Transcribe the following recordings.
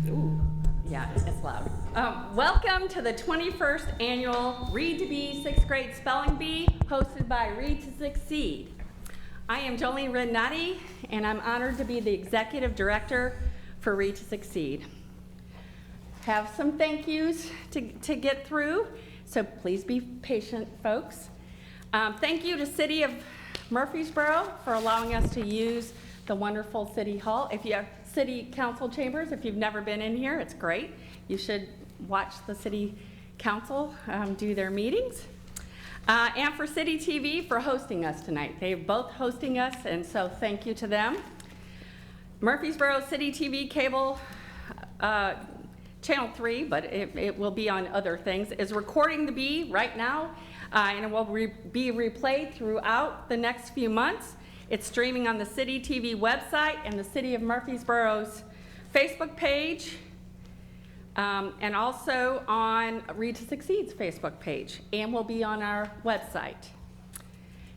Ooh, yeah, it's loud. Welcome to the 21st annual Read to Be 6th grade spelling bee hosted by Read to Succeed. I am Jolene Rednati, and I'm honored to be the executive director for Read to Succeed. Have some thank yous to get through, so please be patient, folks. Thank you to City of Murfreesboro for allowing us to use the wonderful City Hall. If you have City Council chambers, if you've never been in here, it's great. You should watch the City Council do their meetings. And for City TV for hosting us tonight. They're both hosting us, and so thank you to them. Murfreesboro City TV cable, Channel 3, but it will be on other things, is recording the bee right now, and it will be replayed throughout the next few months. It's streaming on the City TV website and the City of Murfreesboro's Facebook page, and also on Read to Succeed's Facebook page, and will be on our website.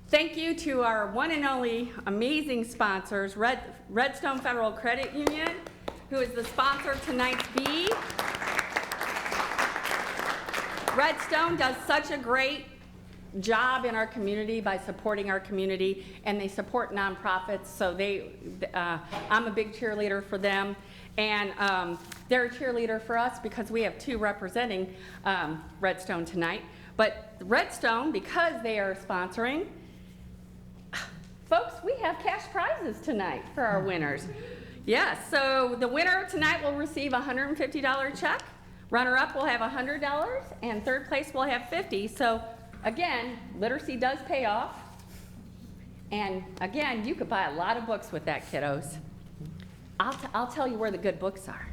Thank you to our one and only amazing sponsors, Redstone Federal Credit Union, who is the sponsor of tonight's bee. Redstone does such a great job in our community by supporting our community, and they support nonprofits, so I'm a big cheerleader for them, and they're a cheerleader for us because we have two representing Redstone tonight. But Redstone, because they are sponsoring, folks, we have cash prizes tonight for our winners. Yes, so the winner tonight will receive a $150 check, runner-up will have $100, and third place will have $50. So again, literacy does pay off, and again, you could buy a lot of books with that, kiddos. I'll tell you where the good books are.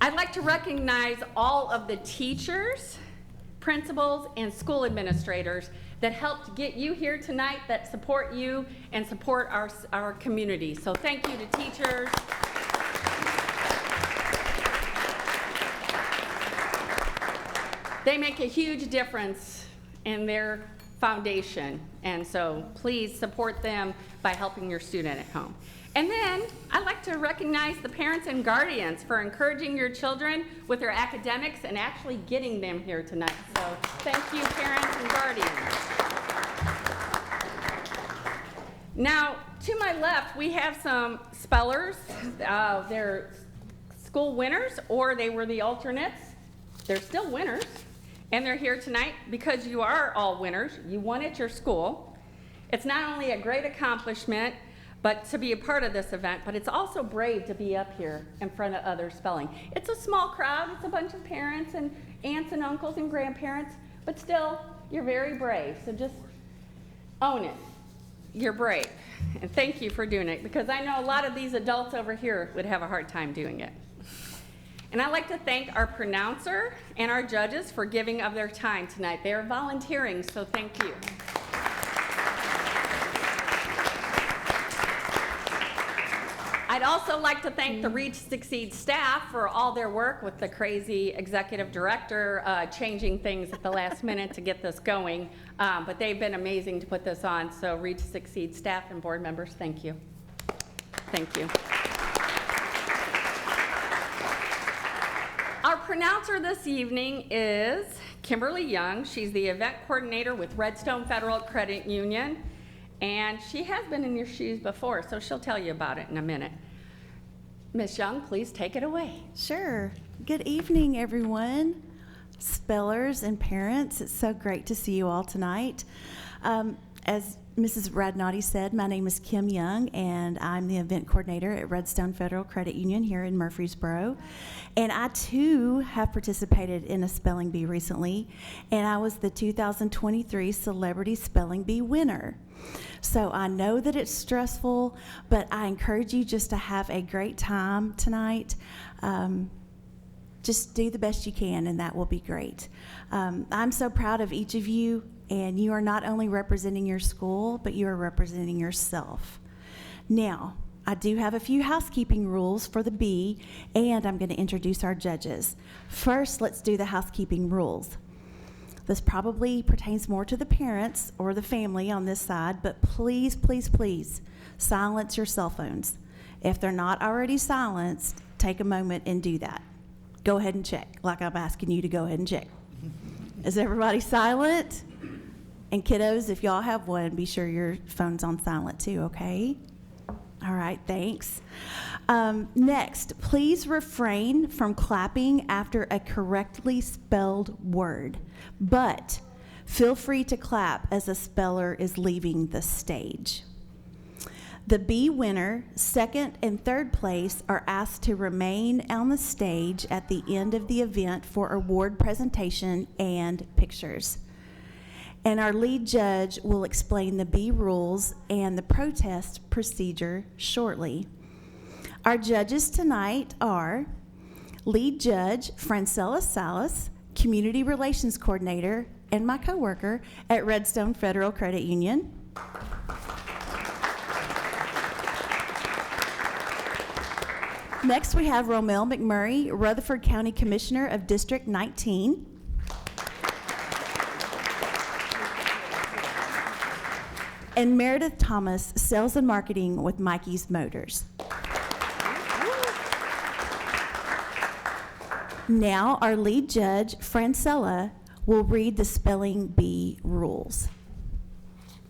I'd like to recognize all of the teachers, principals, and school administrators that helped get you here tonight, that support you and support our community. So thank you to teachers. They make a huge difference in their foundation, and so please support them by helping your student at home. And then I'd like to recognize the parents and guardians for encouraging your children with their academics and actually getting them here tonight. So thank you, parents and guardians. Now, to my left, we have some spellers. They're school winners, or they were the alternates. They're still winners. And they're here tonight because you are all winners. You won at your school. It's not only a great accomplishment, but to be a part of this event, but it's also brave to be up here in front of others spelling. It's a small crowd. It's a bunch of parents and aunts and uncles and grandparents, but still, you're very brave. So just own it. You're brave. And thank you for doing it, because I know a lot of these adults over here would have a hard time doing it. And I'd like to thank our pronouncer and our judges for giving of their time tonight. They are volunteering, so thank you. I'd also like to thank the Read to Succeed staff for all their work with the crazy executive director changing things at the last minute to get this going. But they've been amazing to put this on. So Read to Succeed staff and board members, thank you. Thank you. Our pronouncer this evening is Kimberly Young. She's the event coordinator with Redstone Federal Credit Union. And she has been in your shoes before, so she'll tell you about it in a minute. Miss Young, please take it away. Sure. Good evening, everyone. Spellers and parents, it's so great to see you all tonight. As Mrs. Radnati said, my name is Kim Young, and I'm the event coordinator at Redstone Federal Credit Union here in Murfreesboro. And I, too, have participated in a spelling bee recently, and I was the 2023 Celebrity Spelling Bee winner. So I know that it's stressful, but I encourage you just to have a great time tonight. Just do the best you can, and that will be great. I'm so proud of each of you, and you are not only representing your school, but you are representing yourself. Now, I do have a few housekeeping rules for the bee, and I'm going to introduce our judges. First, let's do the housekeeping rules. This probably pertains more to the parents or the family on this side, but please, please, please silence your cell phones. If they're not already silenced, take a moment and do that. Go ahead and check, like I'm asking you to go ahead and check. Is everybody silent? And kiddos, if y'all have one, be sure your phone's on silent too, okay? All right, thanks. Next, please refrain from clapping after a correctly spelled word, but feel free to clap as a speller is leaving the stage. The B winner, second and third place, are asked to remain on the stage at the end of the event for award presentation and pictures. And our lead judge will explain the B rules and the protest procedure shortly. Our judges tonight are lead judge Francella Salas, Community Relations Coordinator, and my coworker at Redstone Federal Credit Union. Next, we have Romel McMurray, Rutherford County Commissioner of District 19. And Meredith Thomas, Sales and Marketing with Mikey's Motors. Now, our lead judge, Francella, will read the spelling bee rules.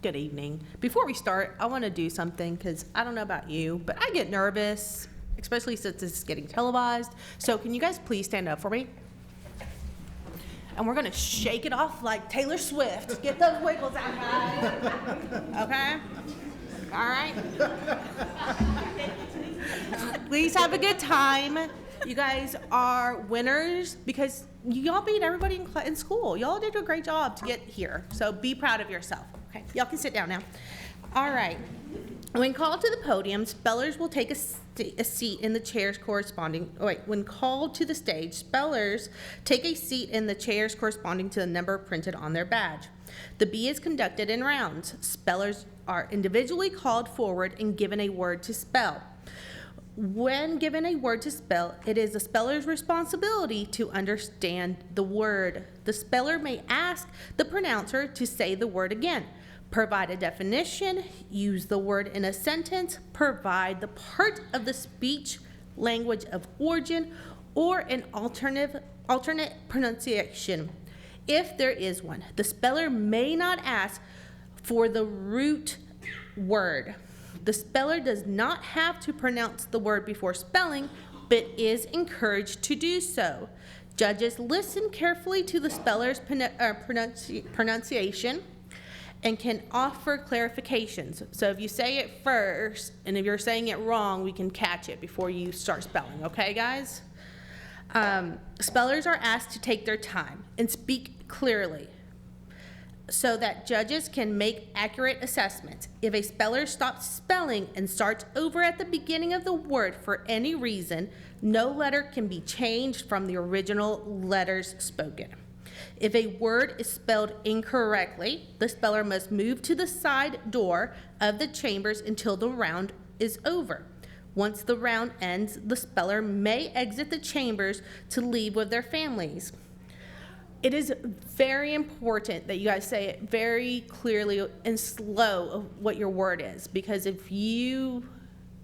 Good evening. Before we start, I want to do something because I don't know about you, but I get nervous, especially since this is getting televised. So can you guys please stand up for me? And we're going to shake it off like Taylor Swift. Get those wiggles out, guys. Okay? All right? Please have a good time. You guys are winners because y'all beat everybody in school. Y'all did a great job to get here. So be proud of yourself. Okay, y'all can sit down now. All right. When called to the podium, spellers will take a seat in the chairs corresponding. When called to the stage, spellers take a seat in the chairs corresponding to the number printed on their badge. The bee is conducted in rounds. Spellers are individually called forward and given a word to spell. When given a word to spell, it is the speller's responsibility to understand the word. The speller may ask the pronouncer to say the word again, provide a definition, use the word in a sentence, provide the part of the speech language of origin, or an alternate pronunciation, if there is one. The speller may not ask for the root word. The speller does not have to pronounce the word before spelling, but is encouraged to do so. Judges listen carefully to the speller's pronunciation and can offer clarifications. So if you say it first, and if you're saying it wrong, we can catch it before you start spelling, okay, guys? Spellers are asked to take their time and speak clearly so that judges can make accurate assessments. If a speller stops spelling and starts over at the beginning of the word for any reason, no letter can be changed from the original letters spoken. If a word is spelled incorrectly, the speller must move to the side door of the chambers until the round is over. Once the round ends, the speller may exit the chambers to leave with their families. It is very important that you guys say it very clearly and slow of what your word is, because if you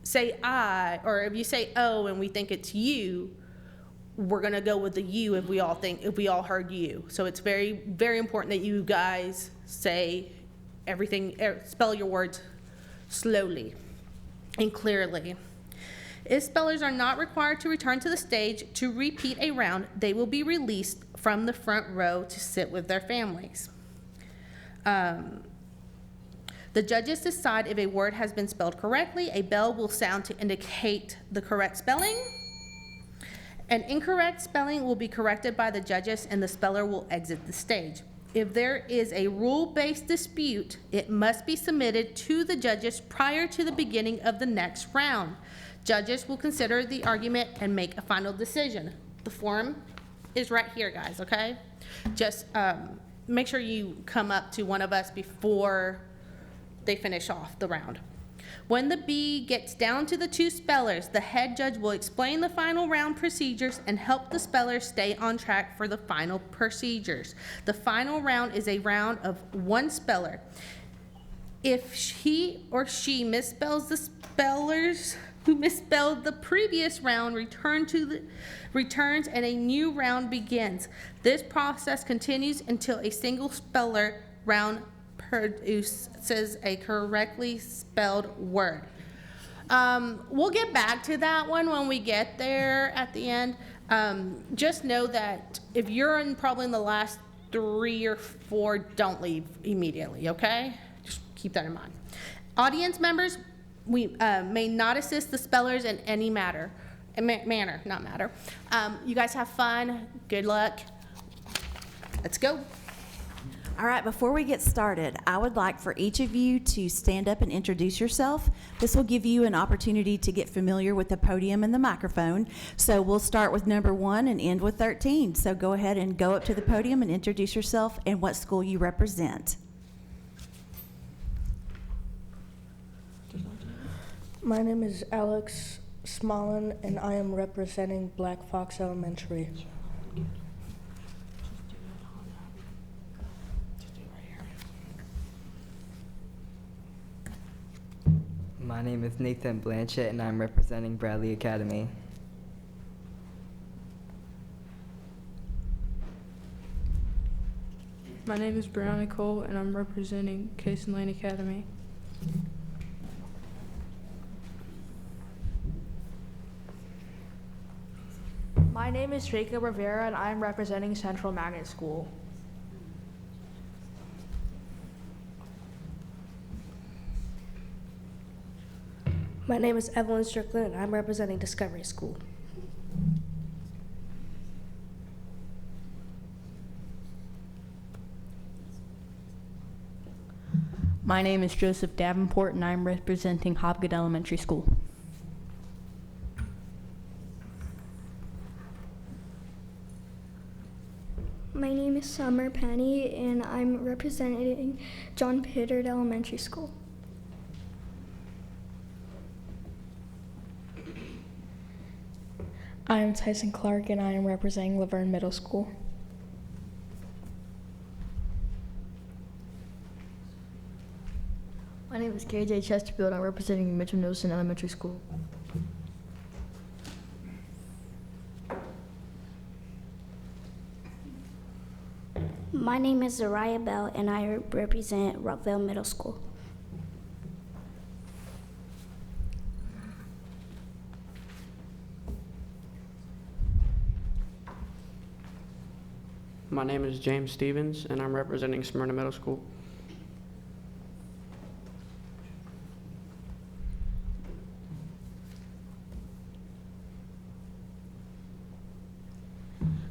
say I, or if you say oh and we think it's you, we're gonna go with the you if we all heard you. So it's very, very important that you guys say everything, spell your words slowly and clearly. If spellers are not required to return to the stage to repeat a round, they will be released from the front row to sit with their families. The judges decide if a word has been spelled correctly. A bell will sound to indicate the correct spelling. An incorrect spelling will be corrected by the judges and the speller will exit the stage. If there is a rule-based dispute, it must be submitted to the judges prior to the beginning of the next round. Judges will consider the argument and make a final decision. The form is right here, guys, okay? Just make sure you come up to one of us before they finish off the round. When the bee gets down to the two spellers, the head judge will explain the final round procedures and help the spellers stay on track for the final procedures. The final round is a round of one speller. If he or she misspells the speller's who misspelled the previous round returns and a new round begins. This process continues until a single speller round produces a correctly spelled word. We'll get back to that one when we get there at the end. Just know that if you're probably in the last 3 or 4, don't leave immediately, okay? Just keep that in mind. Audience members, we may not assist the spellers in any manner. You guys have fun. Good luck. Let's go. All right, before we get started, I would like for each of you to stand up and introduce yourself. This will give you an opportunity to get familiar with the podium and the microphone. So we'll start with number 1 and end with 13. So go ahead and go up to the podium and introduce yourself and what school you represent. My name is Alex Smolin, and I am representing Black Fox Elementary. My name is Nathan Blanchett, and I'm representing Bradley Academy. My name is Brianna Cole, and I'm representing Case and Lane Academy. My name is Jacob Rivera, and I'm representing Central Magnet School. My name is Evelyn Strickland, and I'm representing Discovery School. My name is Joseph Davenport, and I'm representing Hopgood Elementary School. My name is Summer Penny, and I'm representing John Pittard Elementary School. I am Tyson Clark, and I am representing Laverne Middle School. My name is KJ Chesterfield. I'm representing Mitchell Nelson Elementary School. My name is Zariah Bell, and I represent Rockville Middle School. My name is James Stevens, and I'm representing Smyrna Middle School.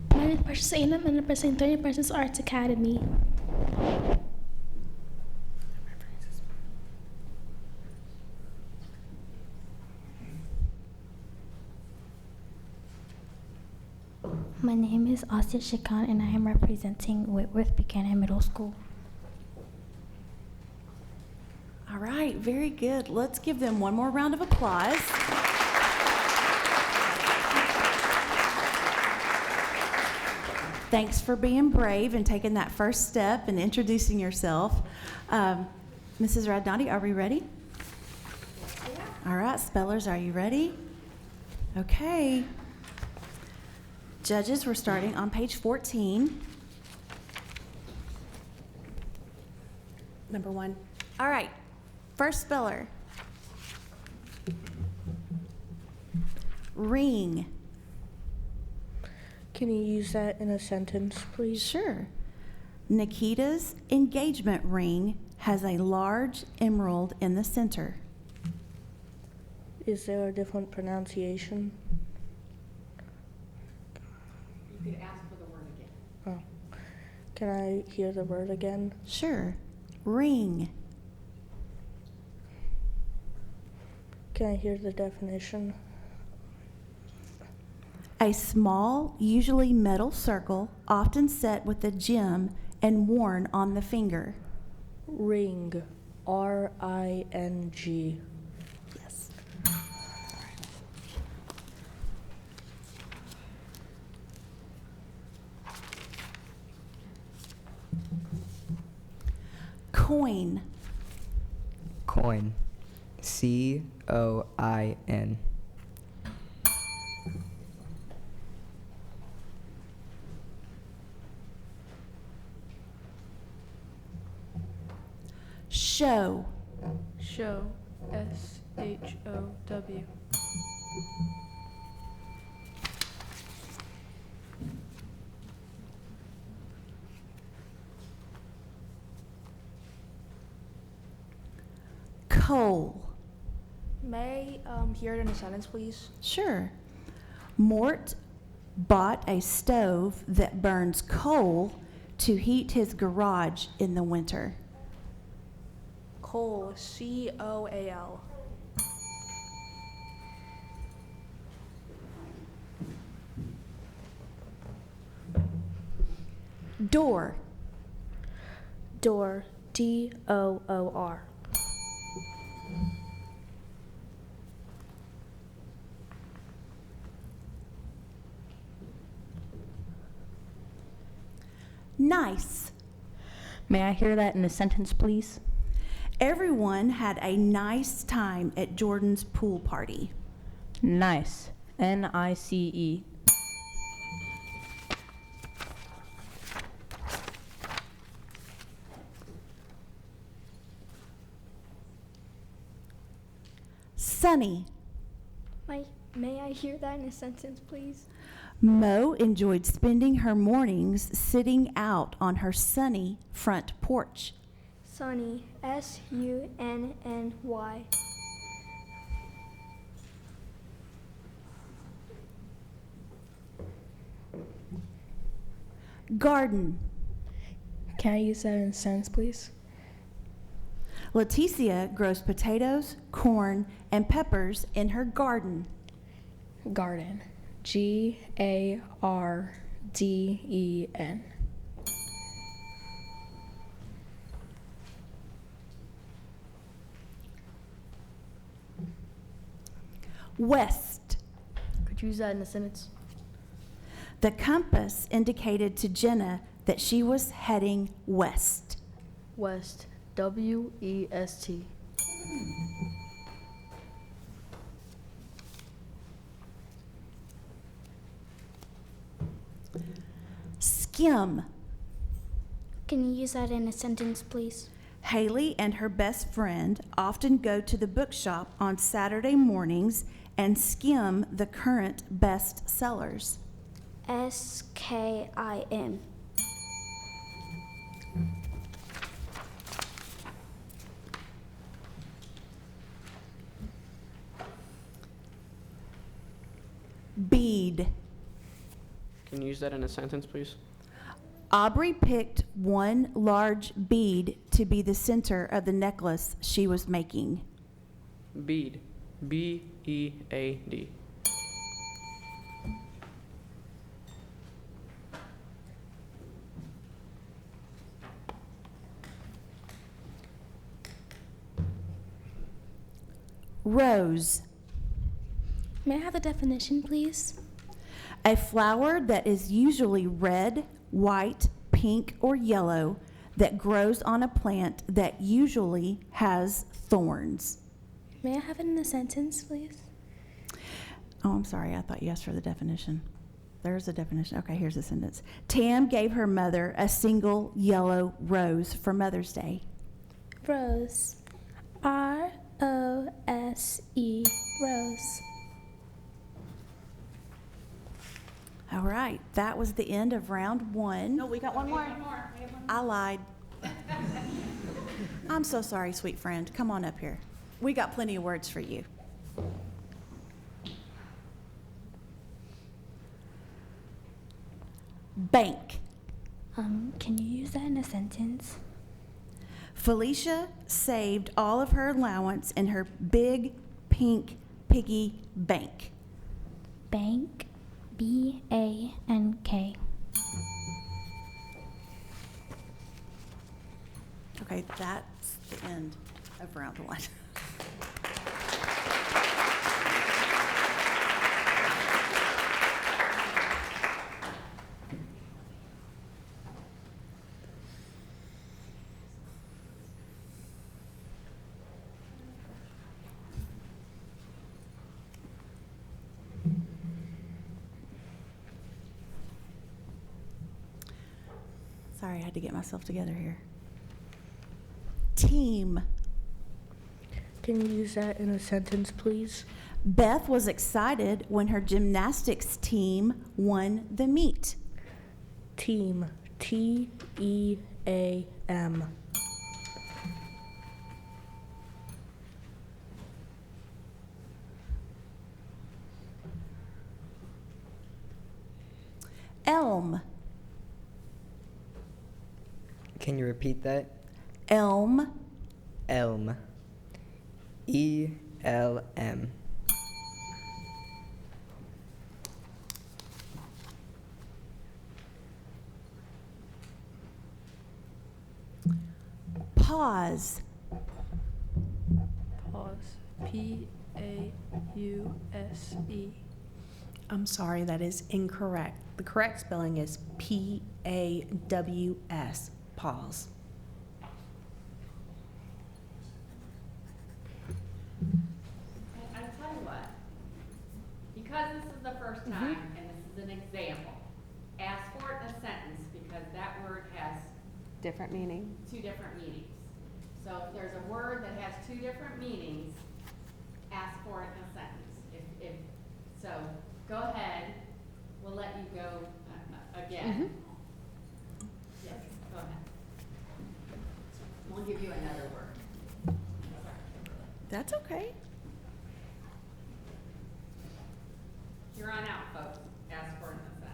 My name is Precious Ainham, and I represent 30 Precious Arts Academy. My name is Asya Shikan, and I am representing Whitworth Buchanan Middle School. All right, very good. Let's give them one more round of applause. Thanks for being brave and taking that first step and introducing yourself. Mrs. Radnati, are we ready? Yeah. All right, spellers, are you ready? Okay. Judges, we're starting on page 14. Number 1. All right, first speller. Ring. Can you use that in a sentence, please? Sure. Nikita's engagement ring has a large emerald in the center. Is there a different pronunciation? You could ask for the word again. Oh. Can I hear the word again? Sure. Ring. Can I hear the definition? A small, usually metal circle, often set with a gem and worn on the finger. Ring. R-I-N-G. Yes. Coin. Coin. COIN. Show. Show. SHOW. Coal. May hear it in a sentence, please? Sure. Mort bought a stove that burns coal to heat his garage in the winter. Coal. COAL. Door. Door. DOOR. Nice. May I hear that in a sentence, please? Everyone had a nice time at Jordan's pool party. Nice. NICE. Sunny. May I hear that in a sentence, please? Mo enjoyed spending her mornings sitting out on her sunny front porch. Sunny. SUNNY. Garden. Can I use that in a sentence, please? Leticia grows potatoes, corn, and peppers in her garden. Garden. GARDEN. West. Could you use that in a sentence? The compass indicated to Jenna that she was heading west. West. WEST. Skim. Can you use that in a sentence, please? Haley and her best friend often go to the bookshop on Saturday mornings and skim the current best sellers. SKIM. Bead. Can you use that in a sentence, please? Aubrey picked one large bead to be the center of the necklace she was making. Bead. BEAD. Rose. May I have the definition, please? A flower that is usually red, white, pink, or yellow that grows on a plant that usually has thorns. May I have it in a sentence, please? Oh, I'm sorry. I thought you asked for the definition. There's a definition. Okay, here's the sentence. Tam gave her mother a single yellow rose for Mother's Day. Rose. ROSE. Rose. All right, that was the end of round one. No, we got one more. I lied. I'm so sorry, sweet friend. Come on up here. We got plenty of words for you. Bank. Can you use that in a sentence? Felicia saved all of her allowance in her big pink piggy bank. Bank. BANK. Okay, that's the end of round one. Sorry, I had to get myself together here. Team. Can you use that in a sentence, please? Beth was excited when her gymnastics team won the meet. Team. T-E-A-M. Elm. Can you repeat that? Elm. Elm. E-L-M. Pause. Pause. P-A-U-S-E. I'm sorry, that is incorrect. The correct spelling is P-A-W-S. Pause. I'll tell you what, because this is the first time and this is an example, ask for it in a sentence because that word has Different meaning. two different meanings. So if there's a word that has two different meanings, ask for it in a sentence. So, go ahead, we'll let you go again. Yes, go ahead. We'll give you another word. That's okay. You're on out, folks. Ask for it in a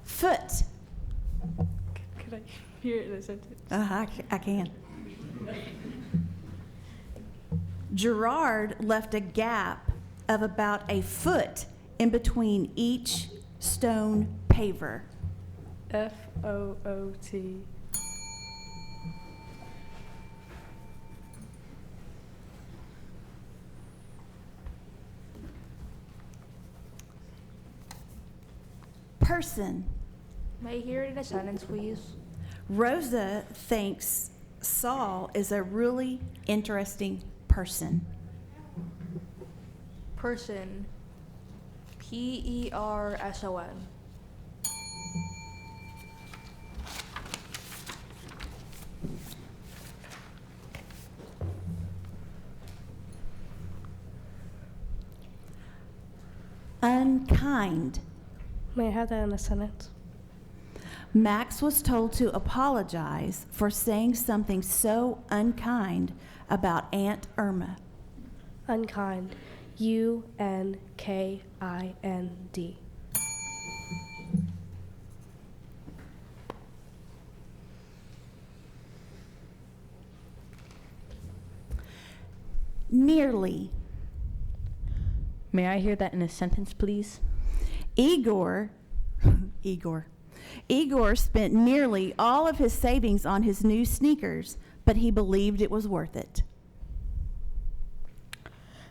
Foot. sentence. Could I hear it in a sentence? I can. Gerard left a gap of about a foot in between each stone paver. F-O-O-T. Person. May I hear it in a sentence, please? Rosa thinks Saul is a really interesting person. Person. P-E-R-S-O-N. Unkind. May I have that in a sentence? Max was told to apologize for saying something so unkind about Aunt Irma. Unkind. U-N-K-I-N-D. Nearly. May I hear that in a sentence, please? Igor spent nearly all of his savings on his new sneakers, but he believed it was worth it.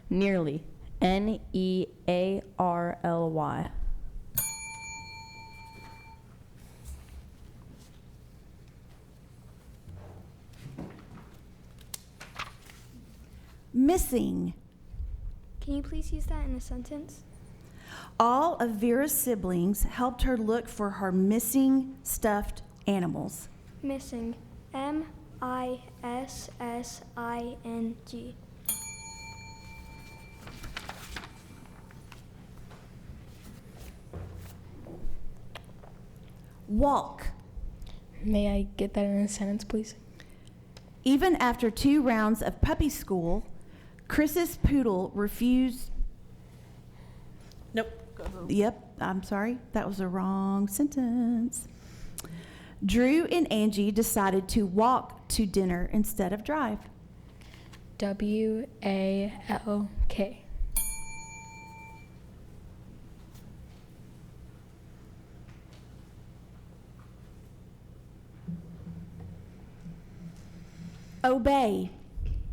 Nearly. N-E-A-R-L-Y. Missing. Can you please use that in a sentence? All of Vera's siblings helped her look for her missing stuffed animals. Missing. M-I-S-S-I-N-G. Walk. May I get that in a sentence, please? Even after 2 rounds of puppy school, Chris's poodle refused. Nope. Yep, I'm sorry. That was a wrong sentence. Drew and Angie decided to walk to dinner instead of drive. W-A-L-K. Obey.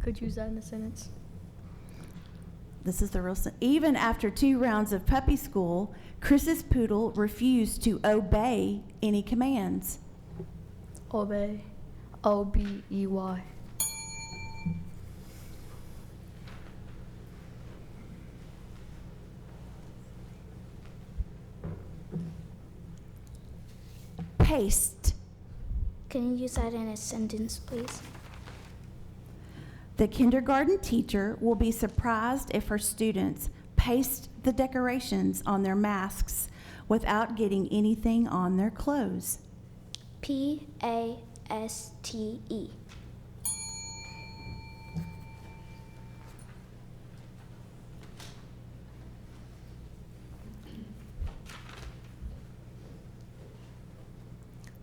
Could you use that in a sentence? This is the real even after 2 rounds of puppy school, Chris's poodle refused to obey any commands. Obey. O-B-E-Y. Paste. Can you use that in a sentence, please? The kindergarten teacher will be surprised if her students paste the decorations on their masks without getting anything on their clothes. Paste.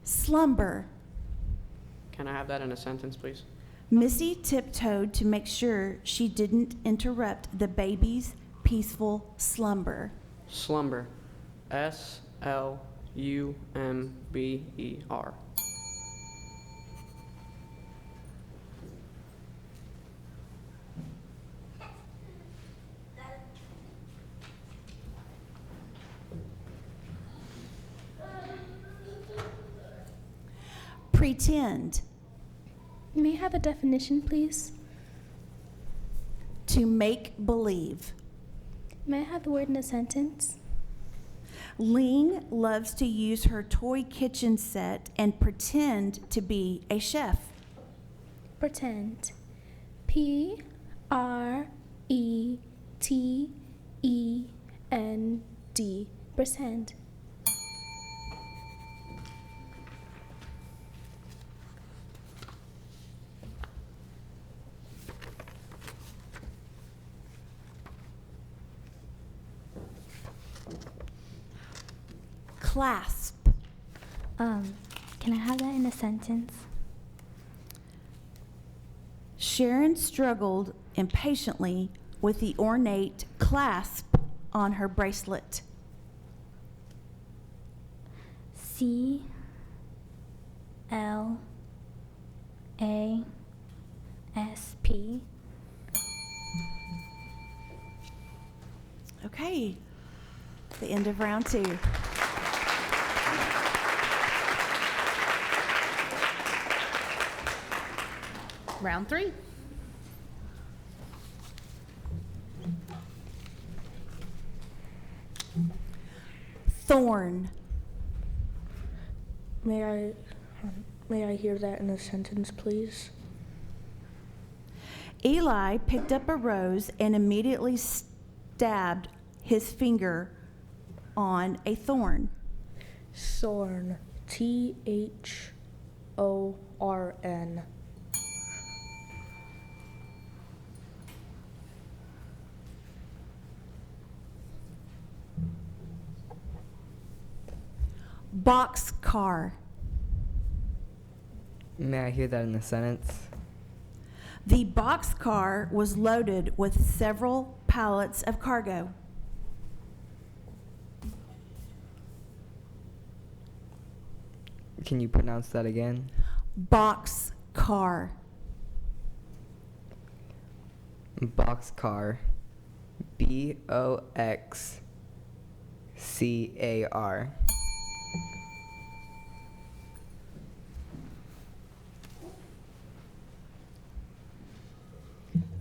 Slumber. Can I have that in a sentence, please? Missy tiptoed to make sure she didn't interrupt the baby's peaceful slumber. Slumber. Slumber. Pretend. May I have a definition, please? To make believe. May I have the word in a sentence? Ling loves to use her toy kitchen set and pretend to be a chef. Pretend. Pretend. Pretend. Clasp. Can I have that in a sentence? Sharon struggled impatiently with the ornate clasp on her bracelet. CLASP. Okay, the end of round 2. Round 3. Thorn. May I hear that in a sentence, please? Eli picked up a rose and immediately stabbed his finger on a thorn. Thorn. THORN. Boxcar. May I hear that in a sentence? The boxcar was loaded with several pallets of cargo. Can you pronounce that again? Boxcar. Boxcar. BOXCAR.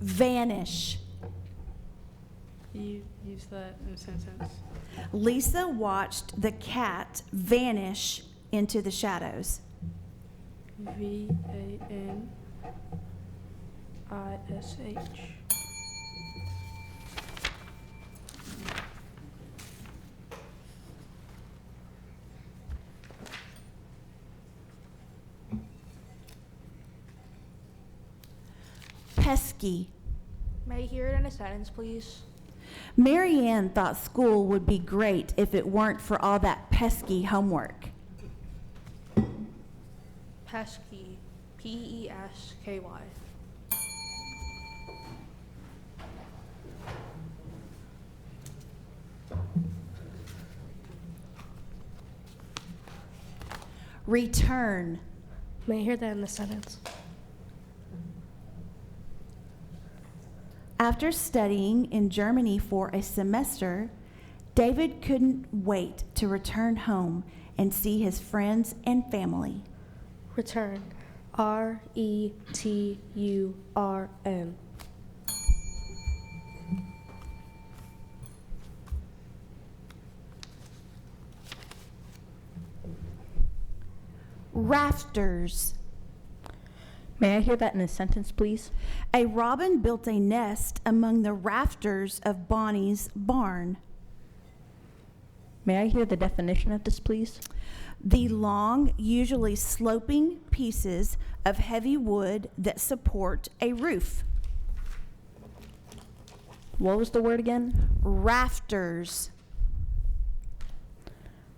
Vanish. You use that in a sentence. Lisa watched the cat vanish into the shadows. VANISH. Pesky. May I hear it in a sentence, please? Marianne thought school would be great if it weren't for all that pesky homework. Pesky. PESKY. Return. May I hear that in a sentence? After studying in Germany for a semester, David couldn't wait to return home and see his friends and family. Return. RETURN. Rafters. May I hear that in a sentence, please? A robin built a nest among the rafters of Bonnie's barn. May I hear the definition of this, please? The long, usually sloping pieces of heavy wood that support a roof. What was the word again? Rafters.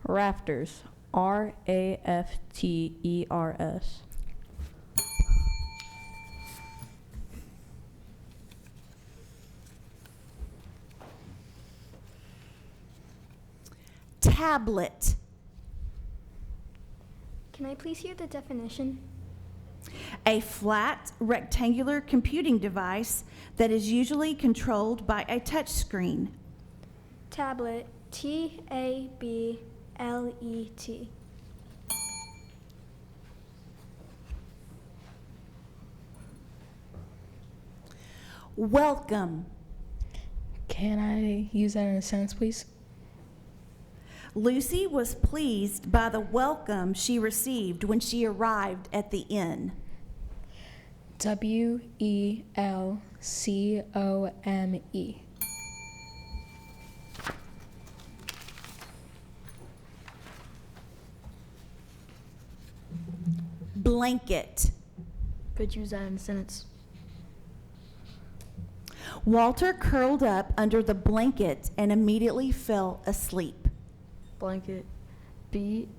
Rafters. R-A-F-T-E-R-S. Tablet. Can I please hear the definition? A flat, rectangular computing device that is usually controlled by a touch screen. Tablet. T-A-B-L-E-T. Welcome. Can I use that in a sentence, please? Lucy was pleased by the welcome she received when she arrived at the inn. W-E-L-C-O-M-E. Blanket. Could you use that in a sentence? Walter curled up under the blanket and immediately fell asleep. Blanket. B-L-A-N-K-E-T.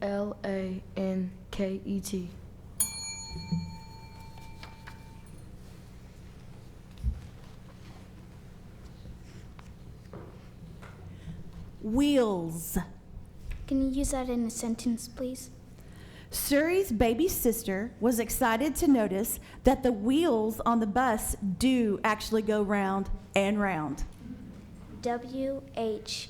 Wheels. Can you use that in a sentence, please? Suri's baby sister was excited to notice that the wheels on the bus do actually go round and round. W-H-E-E-L-S.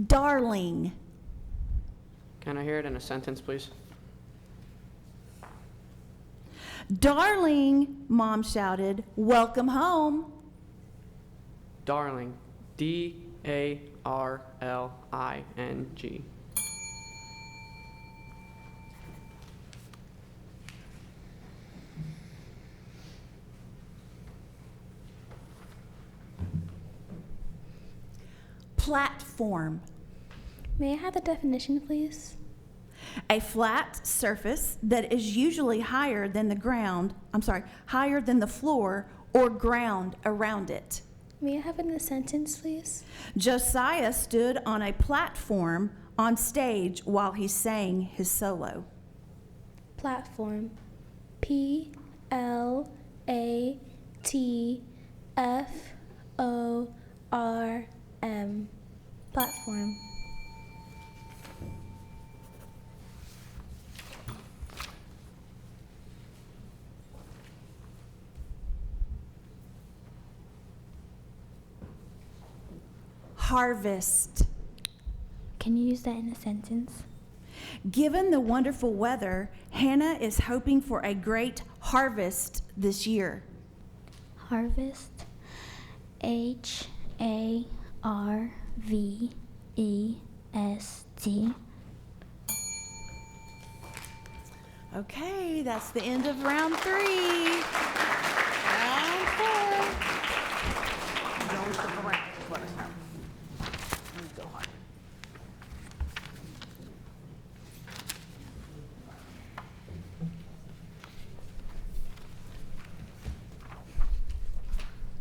Darling. Can I hear it in a sentence, please? Darling, Mom shouted, welcome home. Darling. D-A-R-L-I-N-G. Platform. May I have the definition, please? A flat surface that is usually higher than the floor or ground around it. May I have it in a sentence, please? Josiah stood on a platform on stage while he sang his solo. Platform. P-L-A-T-F-O-R-M. Platform. Harvest. Can you use that in a sentence? Given the wonderful weather, Hannah is hoping for a great harvest this year. Harvest. H-A-R-V-E-S-T. Okay, that's the end of round 3. Round 4. Don't look around. Let us know. You go hard.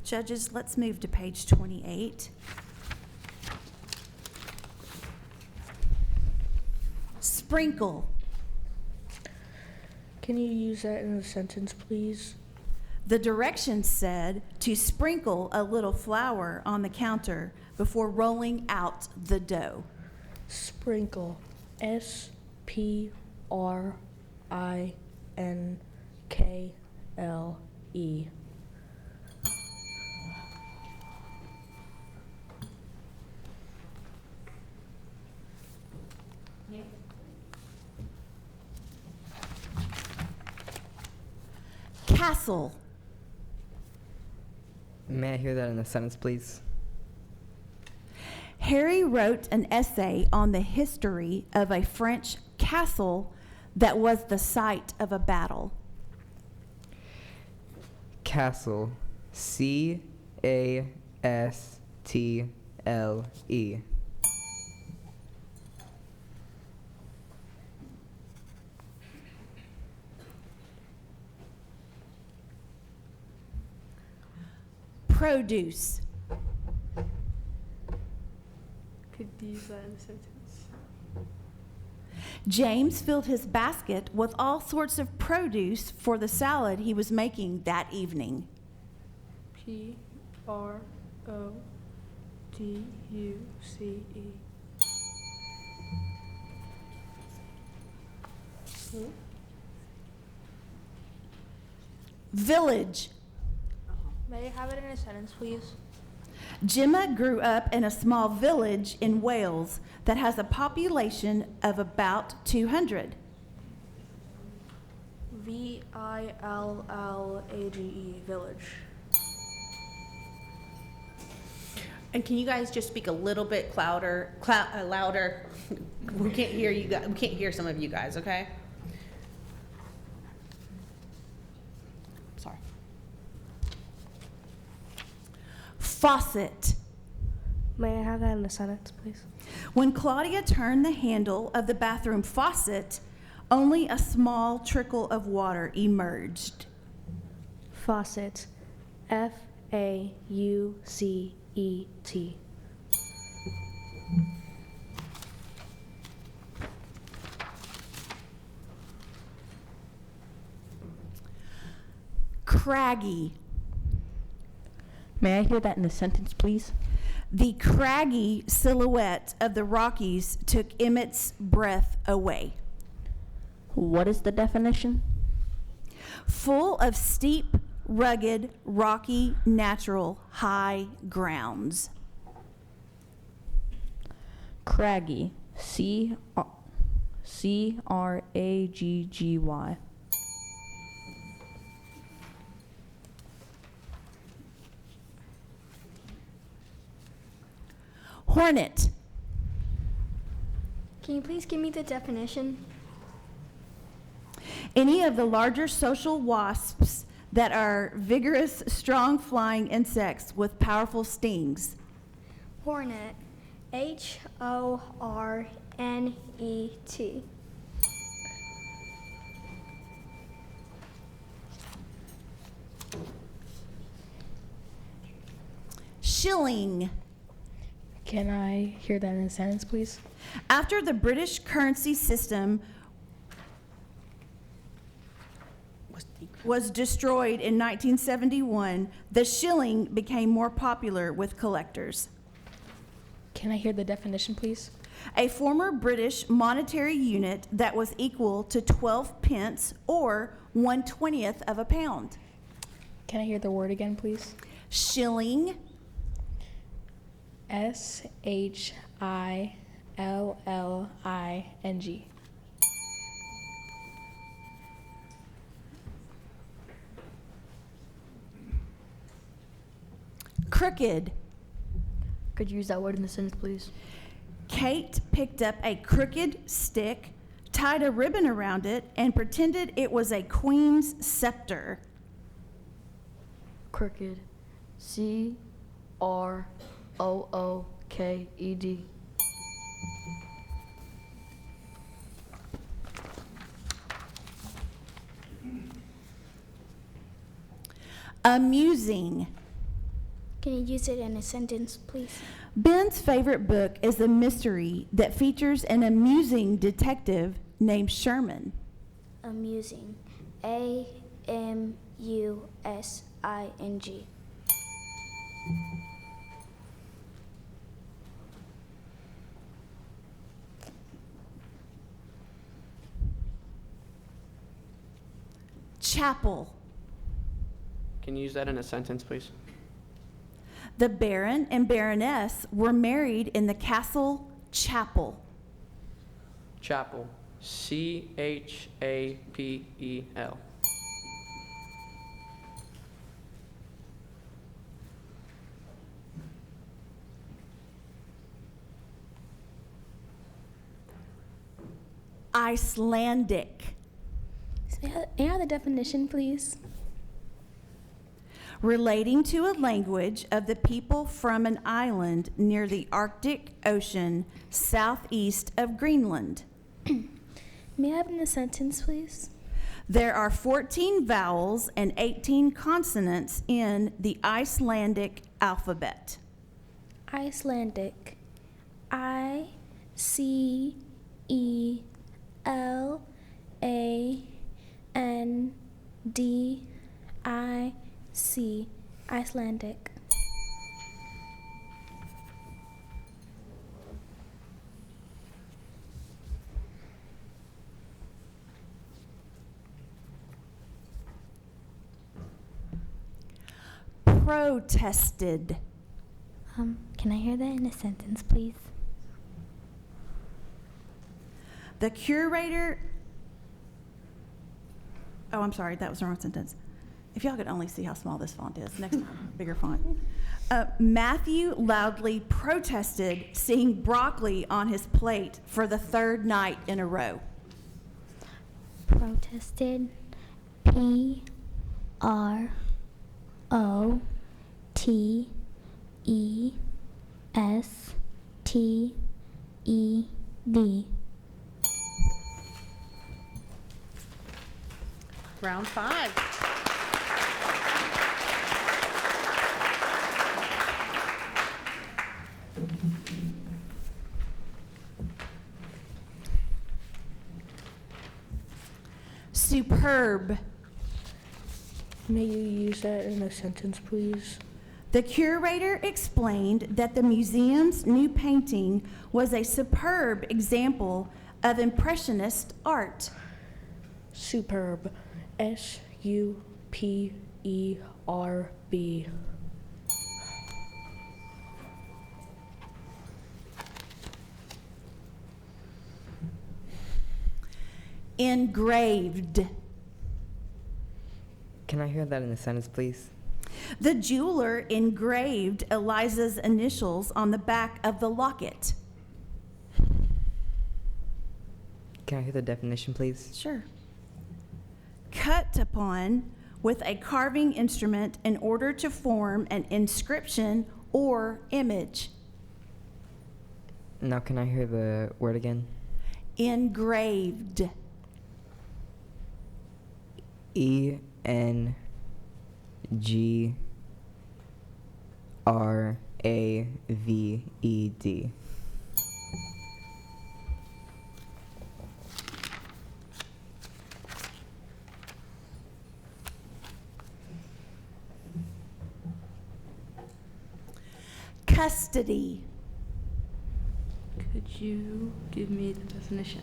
Judges, let's move to page 28. Sprinkle. Can you use that in a sentence, please? The directions said to sprinkle a little flour on the counter before rolling out the dough. Sprinkle. S-P-R-I-N-K-L-E. Castle. May I hear that in a sentence, please? Harry wrote an essay on the history of a French castle that was the site of a battle. Castle. C-A-S-T-L-E. Produce. Could you use that in a sentence? James filled his basket with all sorts of produce for the salad he was making that evening. P-R-O-D-U-C-E. Village. May I have it in a sentence, please? Gemma grew up in a small village in Wales that has a population of about 200. V-I-L-L-A-G-E, village. And can you guys just speak a little bit louder? We can't hear you guys. We can't hear some of you guys. Okay. Sorry. Faucet. May I have that in a sentence, please? When Claudia turned the handle of the bathroom faucet, only a small trickle of water emerged. Faucet. F-A-U-C-E-T. Craggy. May I hear that in a sentence, please? The craggy silhouette of the Rockies took Emmett's breath away. What is the definition? Full of steep, rugged, rocky, natural, high grounds. Craggy. C-R-A-G-G-Y. Hornet. Can you please give me the definition? Any of the larger social wasps that are vigorous, strong-flying insects with powerful stings. Hornet. H-O-R-N-E-T. Shilling. Can I hear that in a sentence, please? After the British currency system was destroyed in 1971, the shilling became more popular with collectors. Can I hear the definition, please? A former British monetary unit that was equal to 12 pence or 1/20th of a pound. Can I hear the word again, please? Shilling. S-H-I-L-L-I-N-G. Crooked. Could you use that word in the sentence, please? Kate picked up a crooked stick, tied a ribbon around it, and pretended it was a queen's scepter. Crooked. C-R-O-O-K-E-D. Amusing. Can you use it in a sentence, please? Ben's favorite book is a mystery that features an amusing detective named Sherman. Amusing. A-M-U-S-I-N-G. Chapel. Can you use that in a sentence, please? The Baron and Baroness were married in the castle chapel. Chapel. C-H-A-P-E-L. Icelandic. May I have the definition, please? Relating to a language of the people from an island near the Arctic Ocean, southeast of Greenland. May I have in the sentence, please? There are 14 vowels and 18 consonants in the Icelandic alphabet. Icelandic. I-C-E-L-A-N-D-I-C. Icelandic. Protested. Can I hear that in a sentence, please? The curator. Oh, I'm sorry, that was the wrong sentence. If y'all could only see how small this font is, next time, bigger font. Matthew loudly protested seeing broccoli on his plate for the third night in a row. Protested. Protested. Round 5. Superb. May you use that in a sentence, please? The curator explained that the museum's new painting was a superb example of Impressionist art. Superb. S-U-P-E-R-B. Engraved. Can I hear that in a sentence, please? The jeweler engraved Eliza's initials on the back of the locket. Can I hear the definition, please? Sure. Cut upon with a carving instrument in order to form an inscription or image. Now, can I hear the word again? Engraved. E-N-G-R-A-V-E-D. Custody. Could you give me the definition?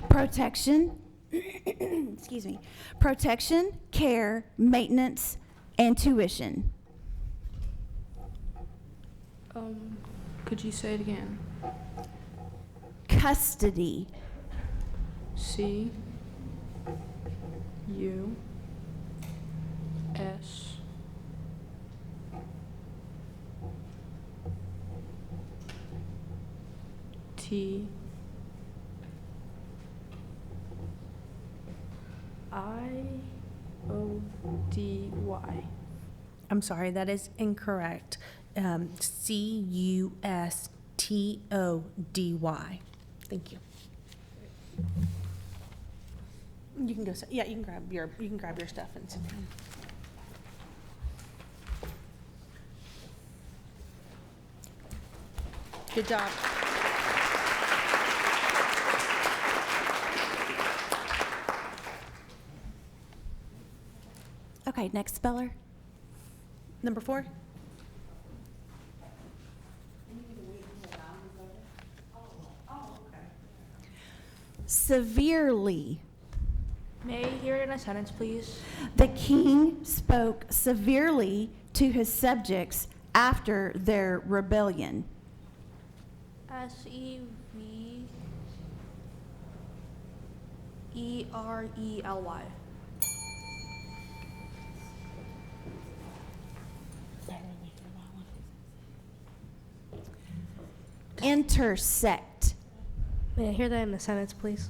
Protection. Excuse me. Protection, care, maintenance, and tuition. Could you say it again? Custody. C-U-S T I-O-D-Y. I'm sorry, that is incorrect. C-U-S-T-O-D-Y. Thank you. You can go. Yeah, you can grab your stuff and sit down. Good job. Okay, next speller. Number 4. Severely. May I hear it in a sentence, please? The king spoke severely to his subjects after their rebellion. S-E-V-E-R-E-L-Y. Intersect. May I hear that in a sentence, please?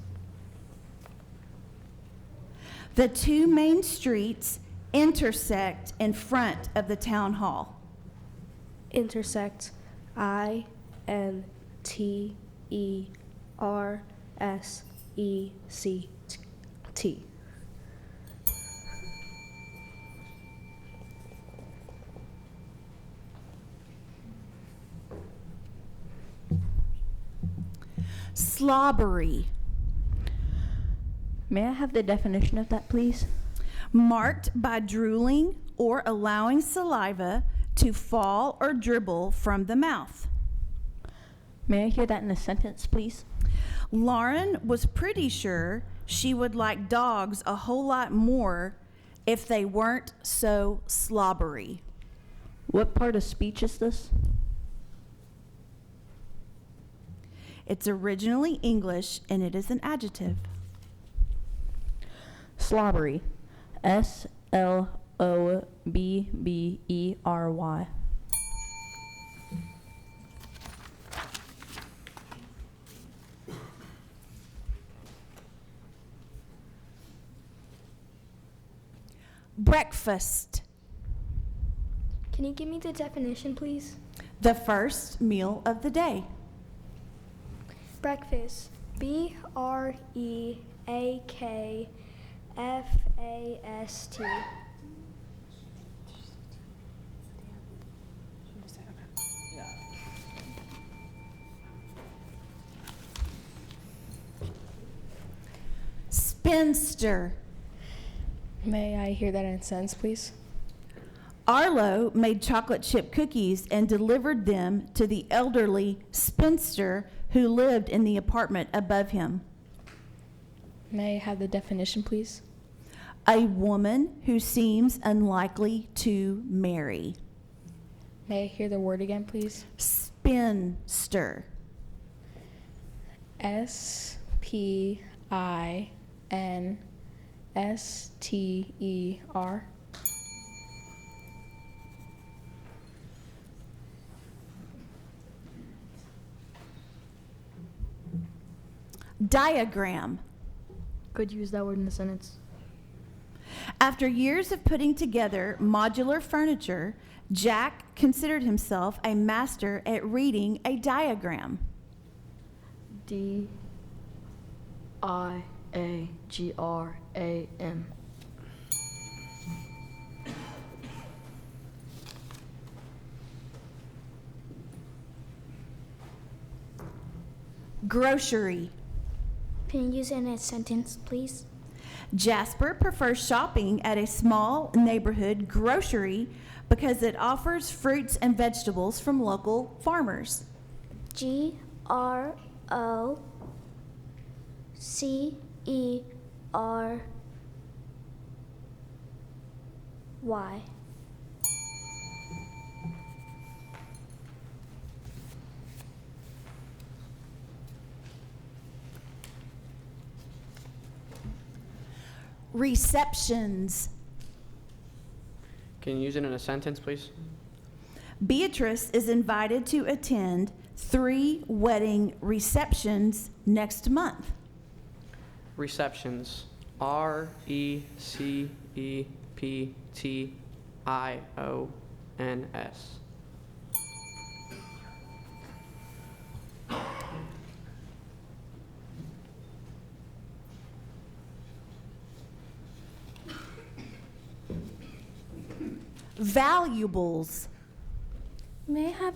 The two main streets intersect in front of the town hall. Intersect. INTERSECT. Slobbery. May I have the definition of that, please? Marked by drooling or allowing saliva to fall or dribble from the mouth. May I hear that in a sentence, please? Lauren was pretty sure she would like dogs a whole lot more if they weren't so slobbery. What part of speech is this? It's originally English and it is an adjective. Slobbery. SLOBBERY. Breakfast. Can you give me the definition, please? The first meal of the day. Breakfast. BREAKFAST. Spinster. May I hear that in a sentence, please? Arlo made chocolate chip cookies and delivered them to the elderly spinster who lived in the apartment above him. May I have the definition, please? A woman who seems unlikely to marry. May I hear the word again, please? Spinster. SPINSTER. Diagram. Could you use that word in a sentence? After years of putting together modular furniture, Jack considered himself a master at reading a diagram. DIAGRAM. Grocery. Can you use it in a sentence, please? Jasper prefers shopping at a small neighborhood grocery because it offers fruits and vegetables from local farmers. GROCERY. Receptions. Can you use it in a sentence, please? Beatrice is invited to attend 3 wedding receptions next month. Receptions. RECEPTIONS. Valuables. May I have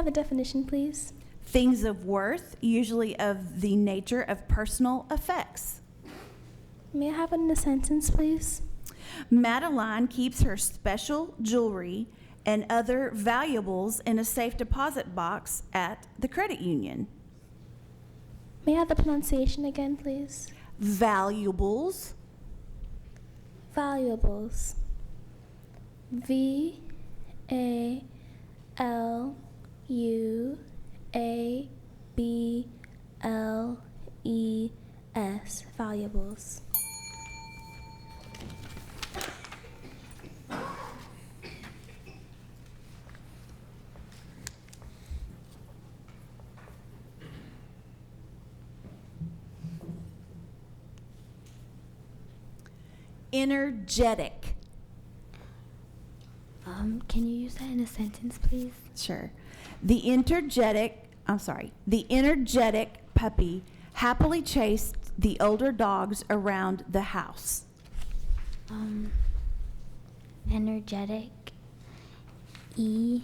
the definition, please? Things of worth, usually of the nature of personal effects. May I have it in a sentence, please? Madeline keeps her special jewelry and other valuables in a safe deposit box at the credit union. May I have the pronunciation again, please? Valuables. Valuables. VALUABLES. Valuables. energetic. Can you use that in a sentence, please? Sure. The energetic puppy happily chased the older dogs around the house. Energetic. ENERGETIC.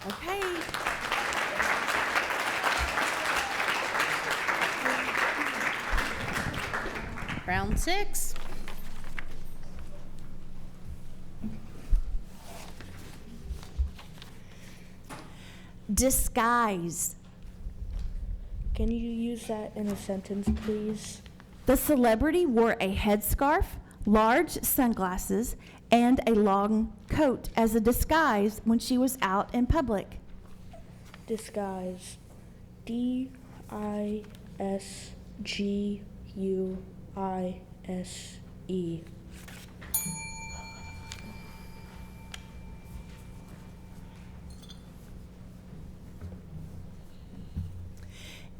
Okay. Round 6. Disguise. Can you use that in a sentence, please? The celebrity wore a headscarf, large sunglasses, and a long coat as a disguise when she was out in public. Disguise. DISGUISE.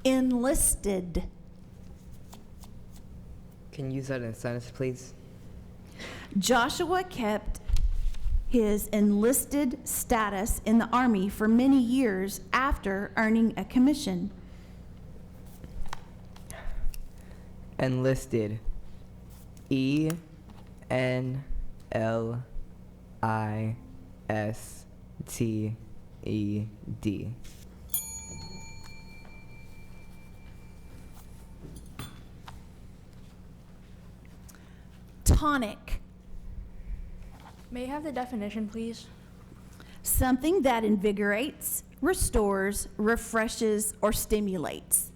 Enlisted. Can you use that in a sentence, please? Joshua kept his enlisted status in the Army for many years after earning a commission. Enlisted. ENLISTED. Tonic. May I have the definition, please? Something that invigorates, restores, refreshes, or stimulates.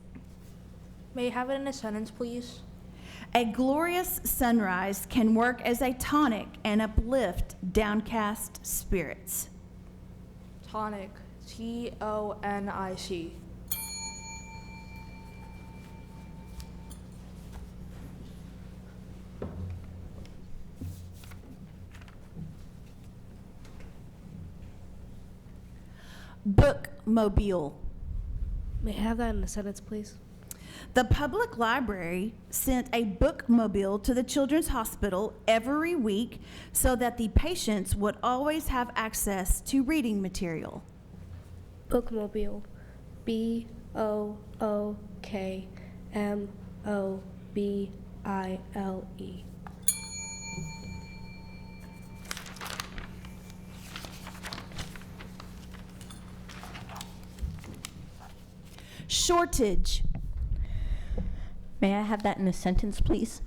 May I have it in a sentence, please? A glorious sunrise can work as a tonic and uplift downcast spirits. Tonic. TONIC. Bookmobile. May I have that in a sentence, please? The public library sent a bookmobile to the Children's Hospital every week so that the patients would always have access to reading material. Bookmobile. BOOKMOBILE. Shortage. May I have that in a sentence, please?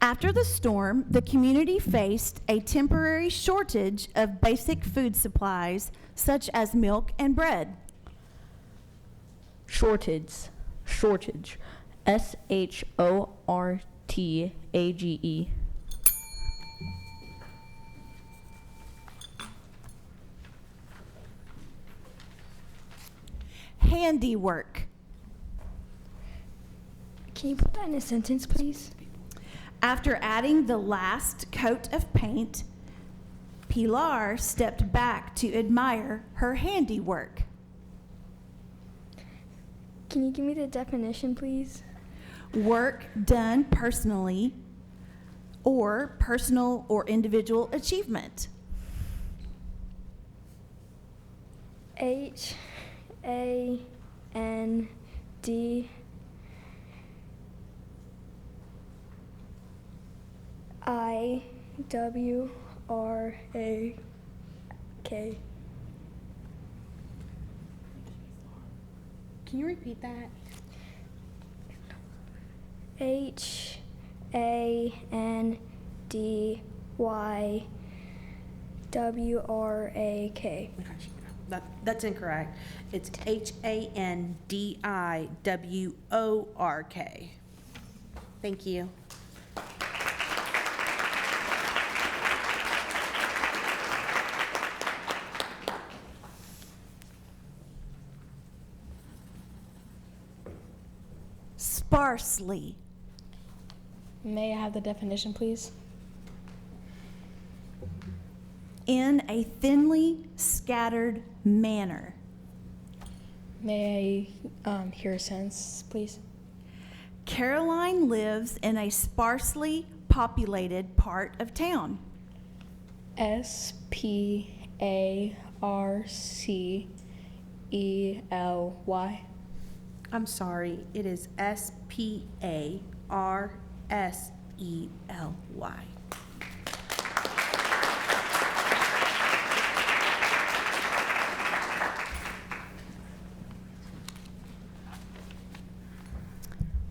After the storm, the community faced a temporary shortage of basic food supplies such as milk and bread. Shortage. SHORTAGE. Handiwork. Can you put that in a sentence, please? After adding the last coat of paint, Pilar stepped back to admire her handiwork. Can you give me the definition, please? Work done personally or personal or individual achievement. HANDIWRAK. Can you repeat that? HANDIWRAK. That's incorrect. It's HANDIWORK. Thank you. Sparsely. May I have the definition, please? In a thinly scattered manner. May I hear a sentence, please? Caroline lives in a sparsely populated part of town. SPARCELY. I'm sorry, it is SPARSELY.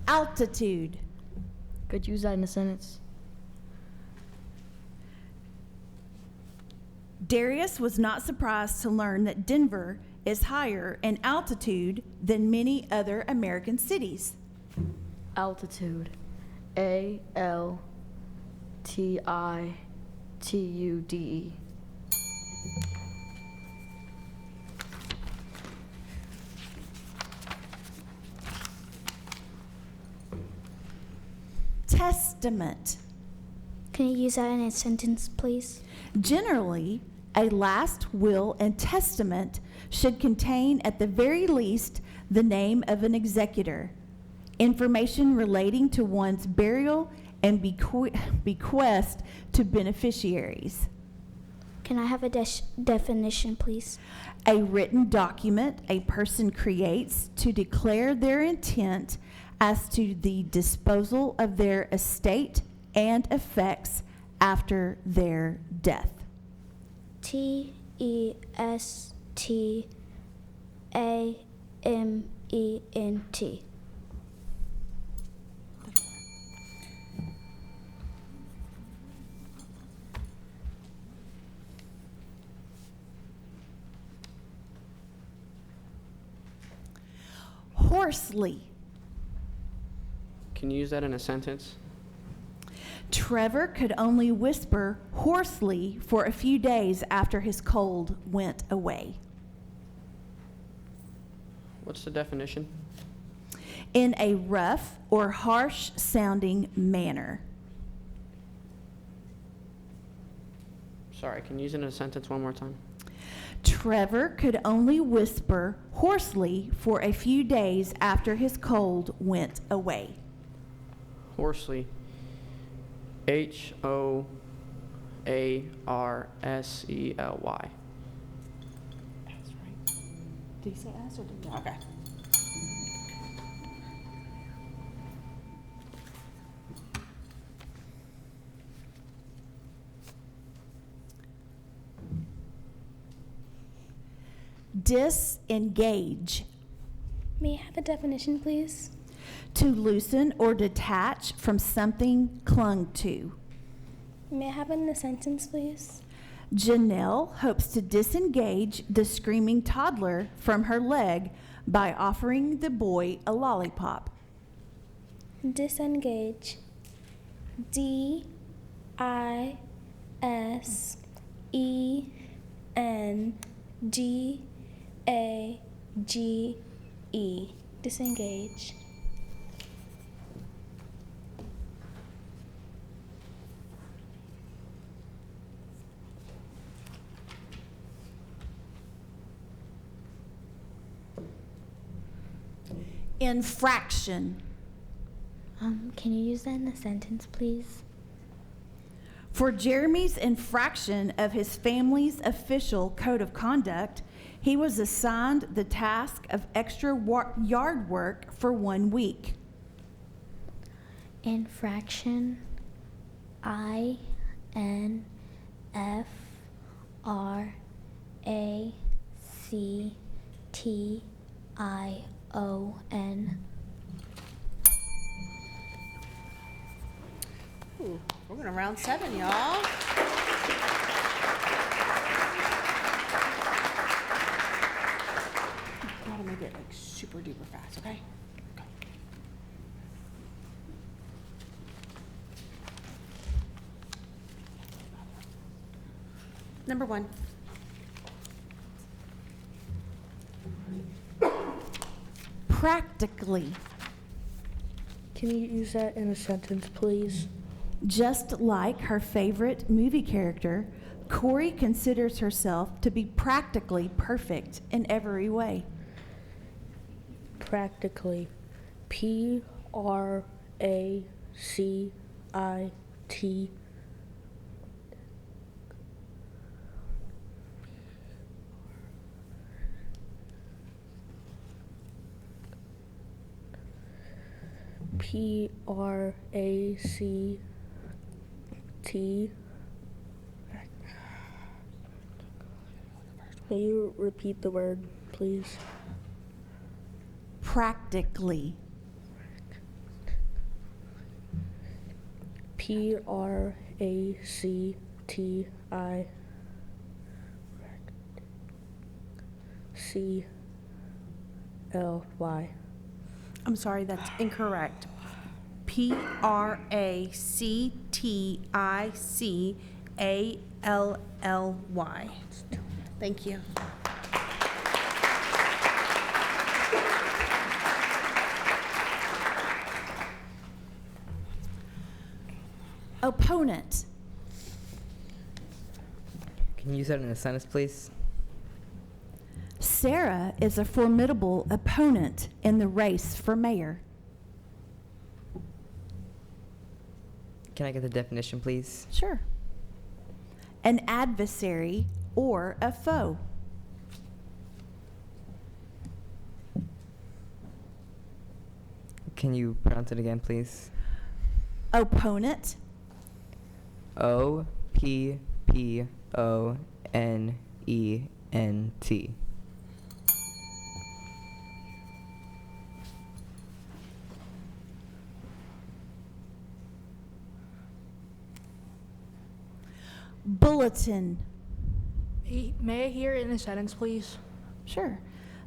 Altitude. Could you use that in a sentence? Darius was not surprised to learn that Denver is higher in altitude than many other American cities. Altitude. ALTITUDE. Testament. Can you use that in a sentence, please? Generally, a last will and testament should contain at the very least the name of an executor, information relating to one's burial and bequest to beneficiaries. Can I have a definition, please? A written document a person creates to declare their intent as to the disposal of their estate and effects after their death. TESTAMENT. Hoarsely. Can you use that in a sentence? Trevor could only whisper hoarsely for a few days after his cold went away. What's the definition? In a rough or harsh sounding manner. Sorry, can you use it in a sentence one more time? Trevor could only whisper hoarsely for a few days after his cold went away. Hoarsely. HOARSELY. That's right. Did he say S or did he? Okay. Disengage. May I have a definition, please? To loosen or detach from something clung to. May I have it in a sentence, please? Janelle hopes to disengage the screaming toddler from her leg by offering the boy a lollipop. Disengage. DISENGAGE. Disengage. Infraction. Can you use that in a sentence, please? For Jeremy's infraction of his family's official code of conduct, he was assigned the task of extra yard work for 1 week. Infraction. INFRACTION. Ooh, we're going to round 7, y'all. Gotta make it like super duper fast, okay? Go. Number 1. Practically. Can you use that in a sentence, please? Just like her favorite movie character, Corey considers herself to be practically perfect in every way. Practically. P-R-A-C-I-T. P-R-A-C-T. May you repeat the word, please? Practically. P-R-A-C-T-I-C-L-Y. I'm sorry, that's incorrect. Practically. Thank you. Opponent. Can you use that in a sentence, please? Sarah is a formidable opponent in the race for mayor. Can I get the definition, please? Sure. An adversary or a foe. Can you pronounce it again, please? Opponent. O-P-P-O-N-E-N-T. Bulletin. May I hear it in a sentence, please? Sure.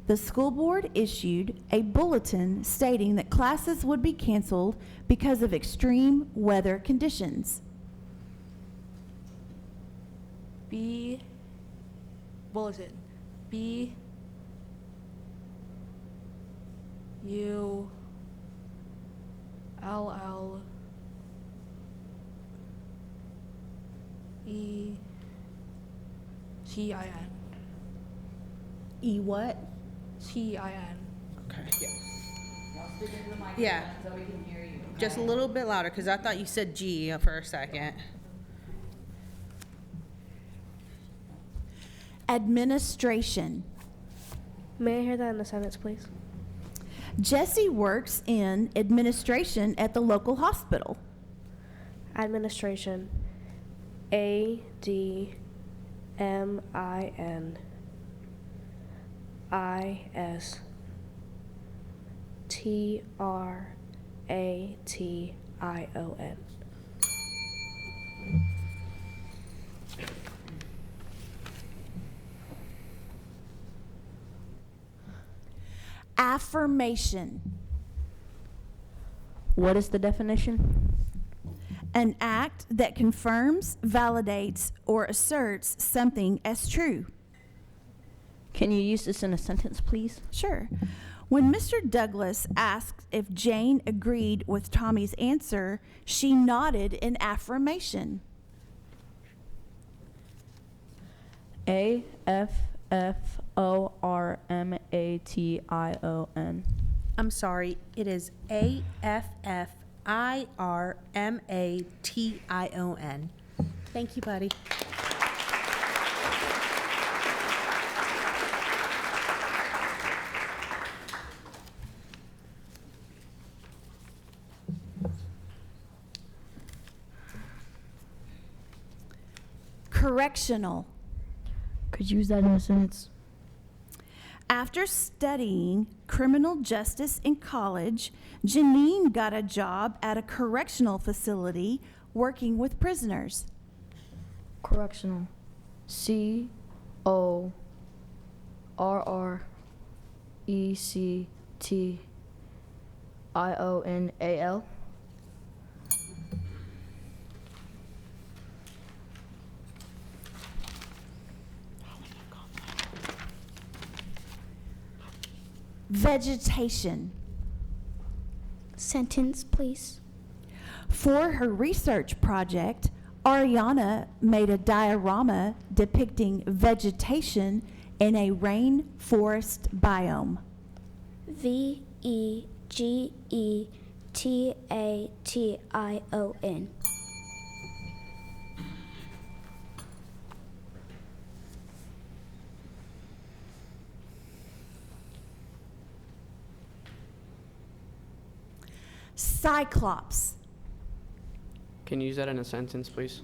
The school board issued a bulletin stating that classes would be canceled because of extreme weather conditions. Bulletin. B U L L E T I N. E what? T-I-N. Okay. Yeah. Just a little bit louder, because I thought you said G for a second. Administration. May I hear that in a sentence, please? Jesse works in administration at the local hospital. Administration. A-D-M-I-N-I-S-T-R-A-T-I-O-N. Affirmation. What is the definition? An act that confirms, validates, or asserts something as true. Can you use this in a sentence, please? Sure. When Mr. Douglas asked if Jane agreed with Tommy's answer, she nodded in affirmation. A-F-F-O-R-M-A-T-I-O-N. I'm sorry, it is A-F-F-I-R-M-A-T-I-O-N. Thank you, buddy. Correctional. Could you use that in a sentence? After studying criminal justice in college, Janine got a job at a correctional facility working with prisoners. Correctional. C-O-R-R-E-C-T-I-O-N-A-L. Vegetation. sentence, please. For her research project, Ariana made a diorama depicting vegetation in a rainforest biome. VEGETATION. Cyclops. Can you use that in a sentence, please?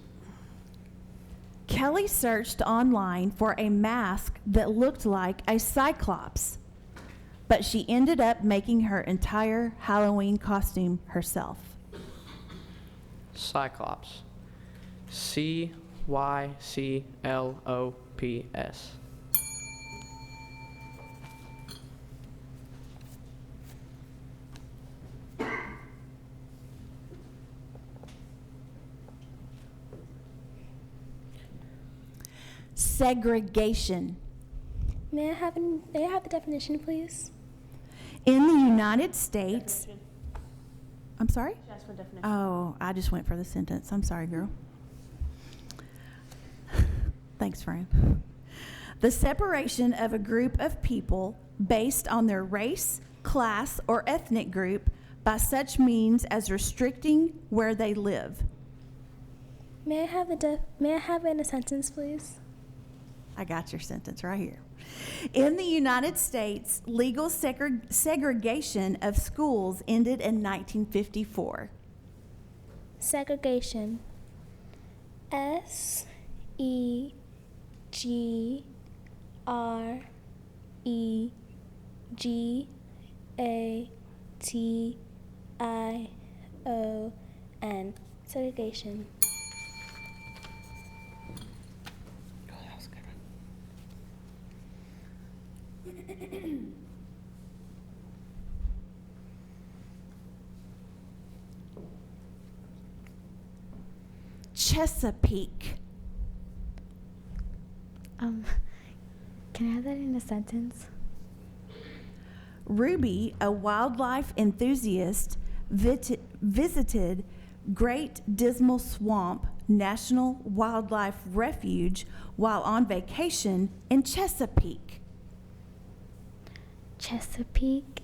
Kelly searched online for a mask that looked like a cyclops, but she ended up making her entire Halloween costume herself. Cyclops. CYCLOPS. Segregation. May I have the definition, please? In the United States. I'm sorry? Oh, I just went for the sentence. I'm sorry, girl. Thanks, Fran. The separation of a group of people based on their race, class, or ethnic group by such means as restricting where they live. May I have it in a sentence, please? I got your sentence right here. In the United States, legal segregation of schools ended in 1954. Segregation. SEGREGATION. Segregation. Chesapeake. Can I have that in a sentence? Ruby, a wildlife enthusiast, visited Great Dismal Swamp National Wildlife Refuge while on vacation in Chesapeake. Chesapeake.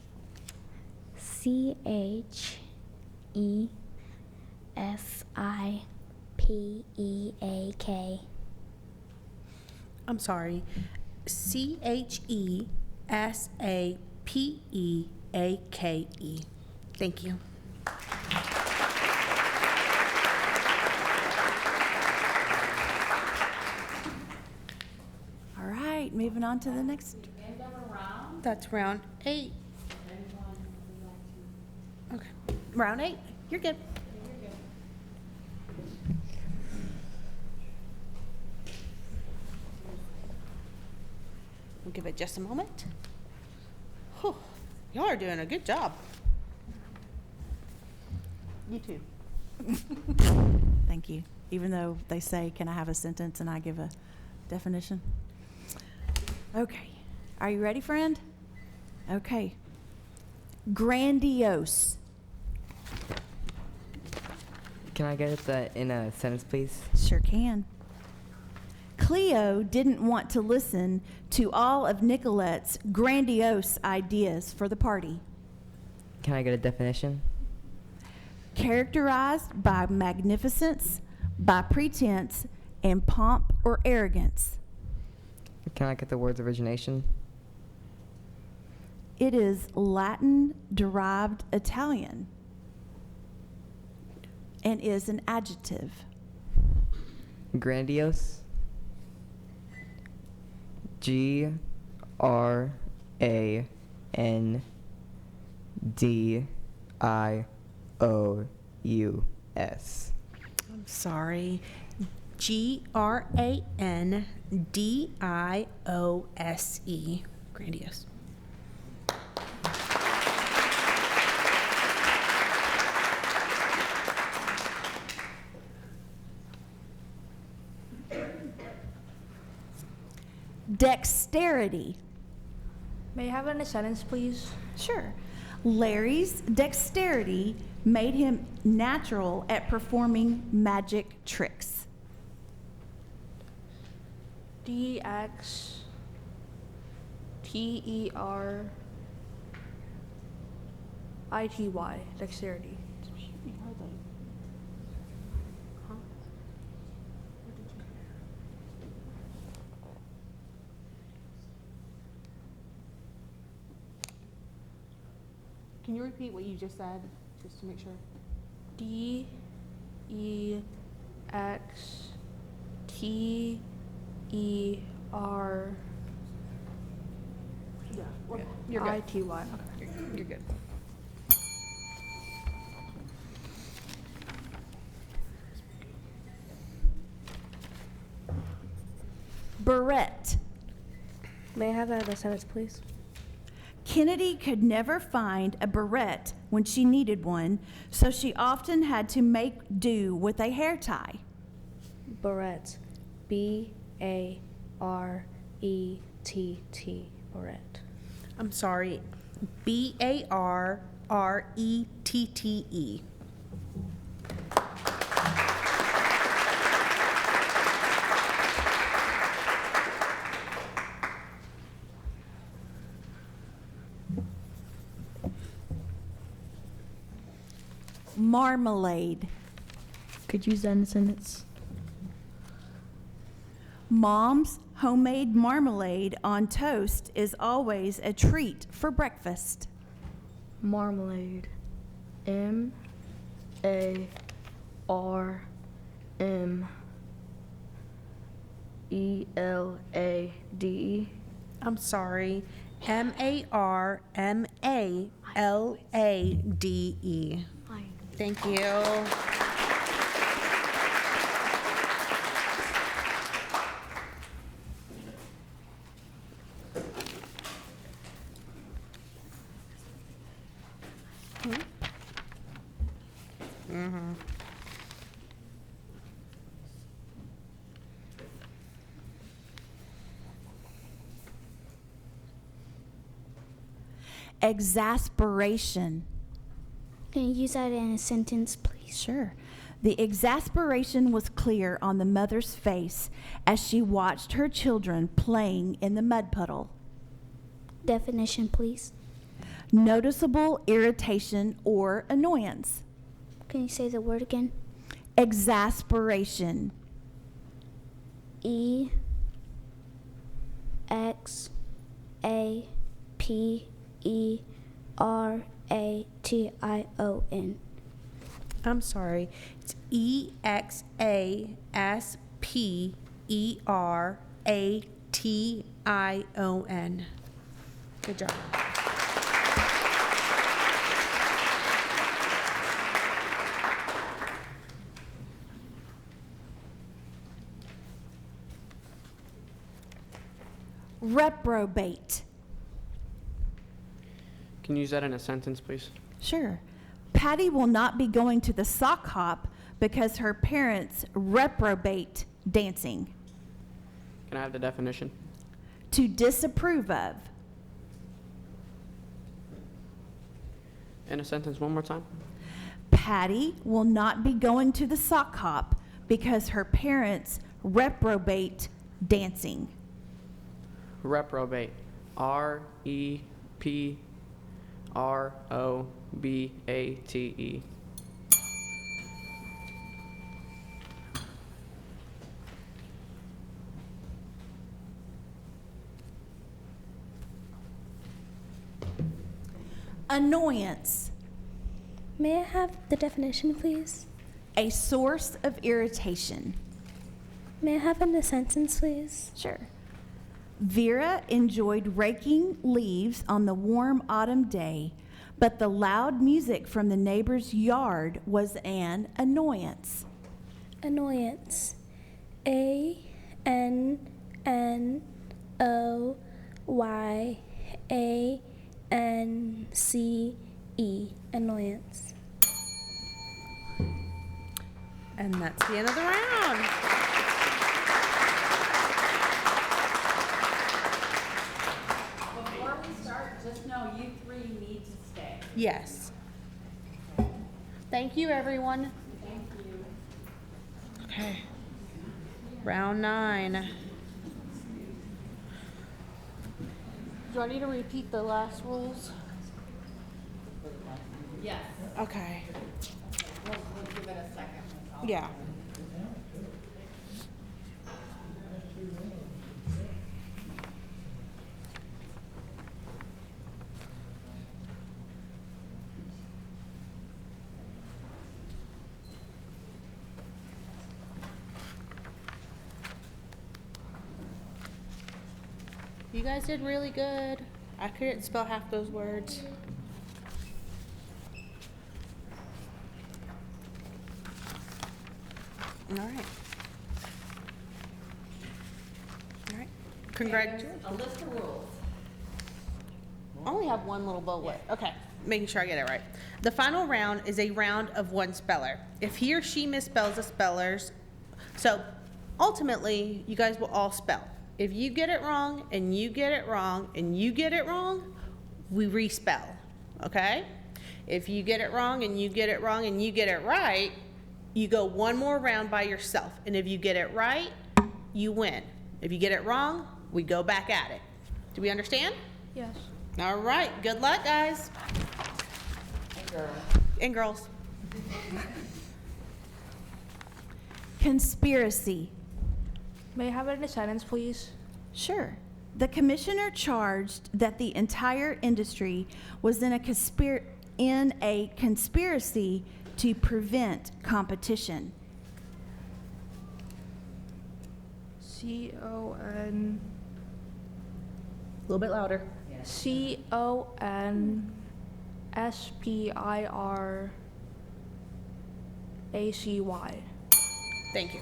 CHESIPEAK. I'm sorry. CHESAPEAKE. Thank you. All right, moving on to the next. That's round 8. Okay. Round 8. You're good. We'll give it just a moment. Whew. Y'all are doing a good job. You too. Thank you. Even though they say, can I have a sentence, and I give a definition? Okay. Are you ready, friend? Okay. Grandiose. Can I get that in a sentence, please? Sure can. Cleo didn't want to listen to all of Nicolette's grandiose ideas for the party. Can I get a definition? Characterized by magnificence, by pretense, and pomp or arrogance. Can I get the word's origination? It is Latin-derived Italian and is an adjective. Grandiose? GRANDIOUS. I'm sorry. GRANDIOSE. Grandiose. Dexterity. May I have it in a sentence, please? Sure. Larry's dexterity made him natural at performing magic tricks. DXTERITY, dexterity. Can you repeat what you just said, just to make sure? DEXTERITY. You're good. You're good. Barrette. May I have that in a sentence, please? Kennedy could never find a barrette when she needed one, so she often had to make do with a hair tie. Barrette. B-A-R-E-T-T. Barrette. I'm sorry. BARRETTE. Marmalade. Could you use that in a sentence? Mom's homemade marmalade on toast is always a treat for breakfast. Marmalade. MARMALADE. I'm sorry. MARMALADE. Thank you. Exasperation. Can you use that in a sentence, please? Sure. The exasperation was clear on the mother's face as she watched her children playing in the mud puddle. Definition, please. Noticeable irritation or annoyance. Can you say the word again? Exasperation. EXASPERATION. I'm sorry. It's EXASPERATION. Good job. Reprobate. Can you use that in a sentence, please? Sure. Patty will not be going to the sock hop because her parents reprobate dancing. Can I have the definition? To disapprove of. In a sentence one more time? Patty will not be going to the sock hop because her parents reprobate dancing. Reprobate. REPROBATE. Annoyance. May I have the definition, please? A source of irritation. May I have it in a sentence, please? Sure. Vera enjoyed raking leaves on the warm autumn day, but the loud music from the neighbor's yard was an annoyance. Annoyance. ANNOYANCE. Annoyance. And that's the end of the round. Before we start, just know you three need to stay. Yes. Thank you, everyone. Thank you. Okay. Round 9. Do I need to repeat the last rules? Yes. Okay. We'll give it a second. Yeah. You guys did really good. I couldn't spell half those words. All right. All right. Congratulations. A list of rules. I only have one little bullet. Okay, making sure I get it right. The final round is a round of one speller. If he or she misspells the spellers, so ultimately, you guys will all spell. If you get it wrong, and you get it wrong, and you get it wrong, we respell, okay? If you get it wrong, and you get it wrong, and you get it right, you go one more round by yourself. And if you get it right, you win. If you get it wrong, we go back at it. Do we understand? Yes. All right, good luck, guys. And girls. Conspiracy. May I have it in a sentence, please? Sure. The commissioner charged that the entire industry was in a conspiracy to prevent competition. C-O-N... A little bit louder. C-O-N-S-P-I-R-A-C-Y. Thank you.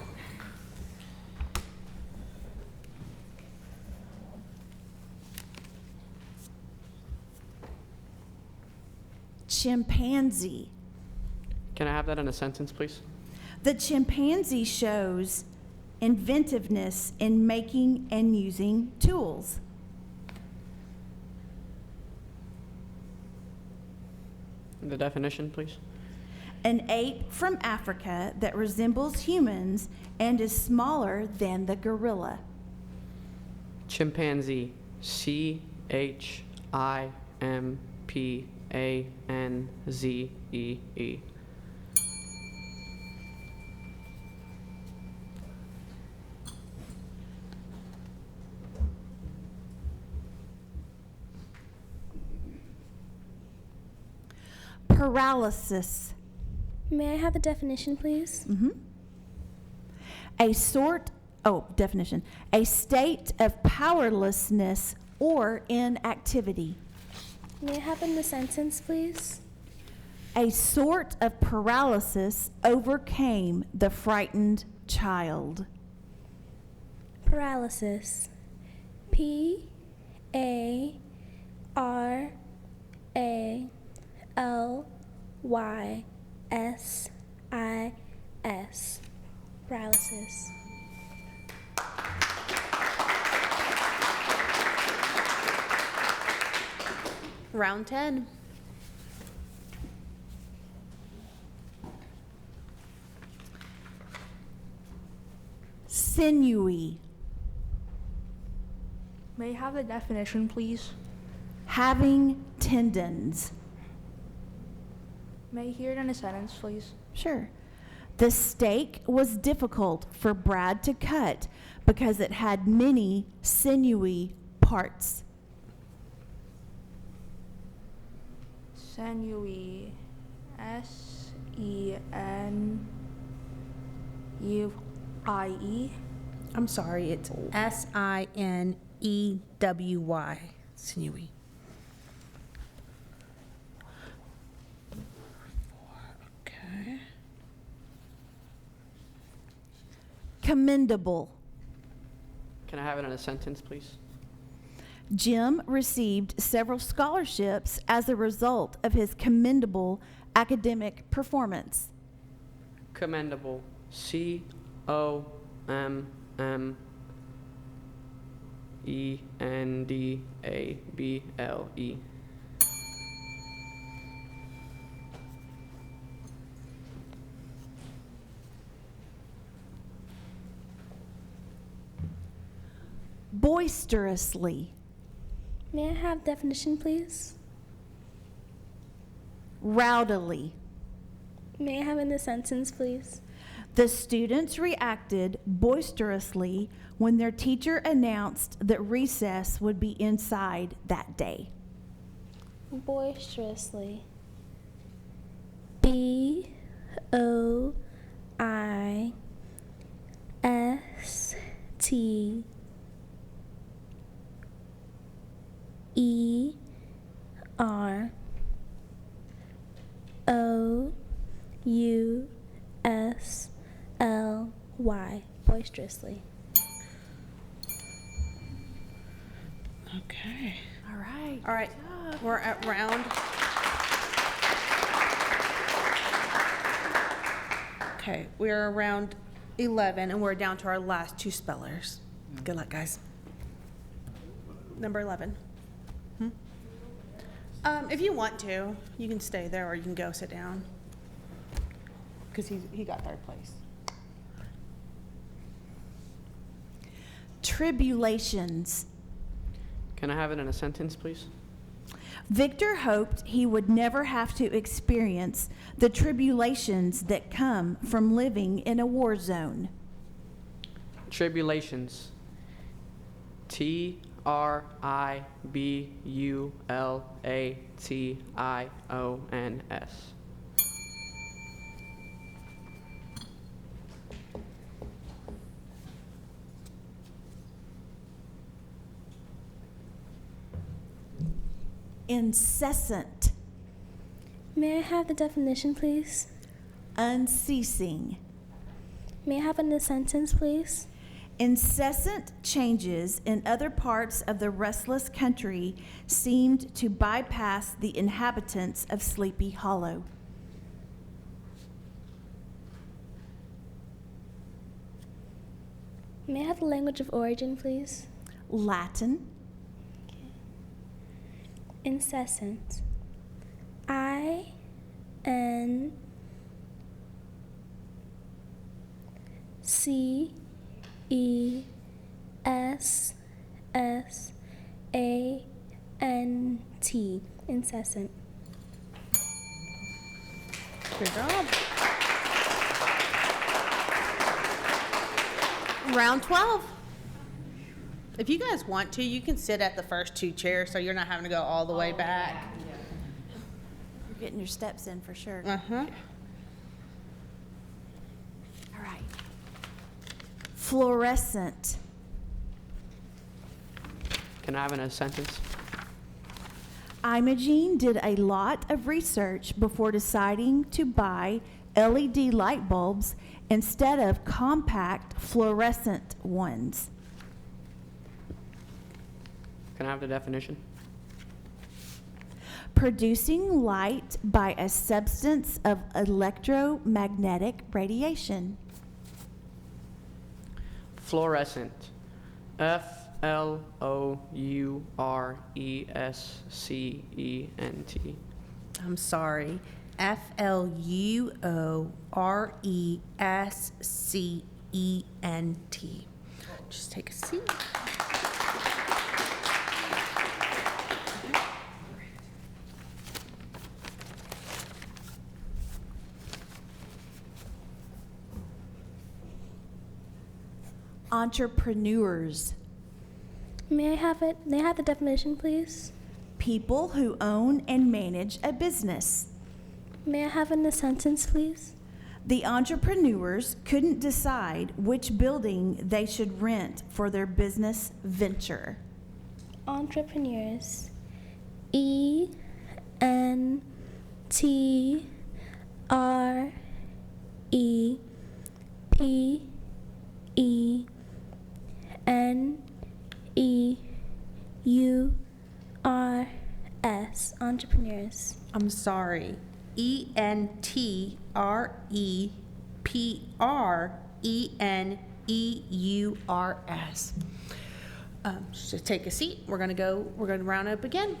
Chimpanzee. Can I have that in a sentence, please? The chimpanzee shows inventiveness in making and using tools. The definition, please? An ape from Africa that resembles humans and is smaller than the gorilla. Chimpanzee. C-H-I-M-P-A-N-Z-E-E. Paralysis. May I have the definition, please? A definition. A state of powerlessness or inactivity. May I have in the sentence, please? A sort of paralysis overcame the frightened child. Paralysis. P-A-R-A-L-Y-S-I-S. Paralysis. Round 10. Sinewy. May I have the definition, please? Having tendons. May I hear it in a sentence, please? Sure. The steak was difficult for Brad to cut because it had many sinewy parts. Sinewy. S-E-N-U-I-E. I'm sorry, it's S-I-N-E-W-Y. Sinewy. Okay. Commendable. Can I have it in a sentence, please? Jim received several scholarships as a result of his commendable academic performance. Commendable. E-N-D-A-B-L-E. Boisterously. May I have definition, please? Rowdily. May I have in the sentence, please? The students reacted boisterously when their teacher announced that recess would be inside that day. Boisterously. B-O-I-S-T-E-R-O-U-S-L-Y. Boisterously. Okay. All right. All right, we're at round. Okay, we're around 11, and we're down to our last two spellers. Good luck, guys. Number 11. If you want to, you can stay there, or you can go sit down, because he got third place. Tribulations. Can I have it in a sentence, please? Victor hoped he would never have to experience the tribulations that come from living in a war zone. Tribulations. Tribulations. Incessant. May I have the definition, please? Unceasing. May I have in the sentence, please? Incessant changes in other parts of the restless country seemed to bypass the inhabitants of Sleepy Hollow. May I have the language of origin, please? Latin. Incessant. I-N-C-E-S-S-A-N-T. Incessant. Good job. Round 12. If you guys want to, you can sit at the first two chairs so you're not having to go all the way back. You're getting your steps in for sure. Uh-huh. All right. Fluorescent. Can I have it in a sentence? Imogene did a lot of research before deciding to buy LED light bulbs instead of compact fluorescent ones. Can I have the definition? Producing light by a substance of electromagnetic radiation. Fluorescent. F-L-O-U-R-E-S-C-E-N-T. I'm sorry. F-L-U-O-R-E-S-C-E-N-T. Just take a seat. Entrepreneurs. May I have it? May I have the definition, please? People who own and manage a business. May I have in the sentence, please? The entrepreneurs couldn't decide which building they should rent for their business venture. Entrepreneurs. E-N-T-R-E-P-E-N-E-U-R-S. Entrepreneurs. I'm sorry. E-N-T-R-E-P-R-E-N-E-U-R-S. So take a seat. We're gonna round up again.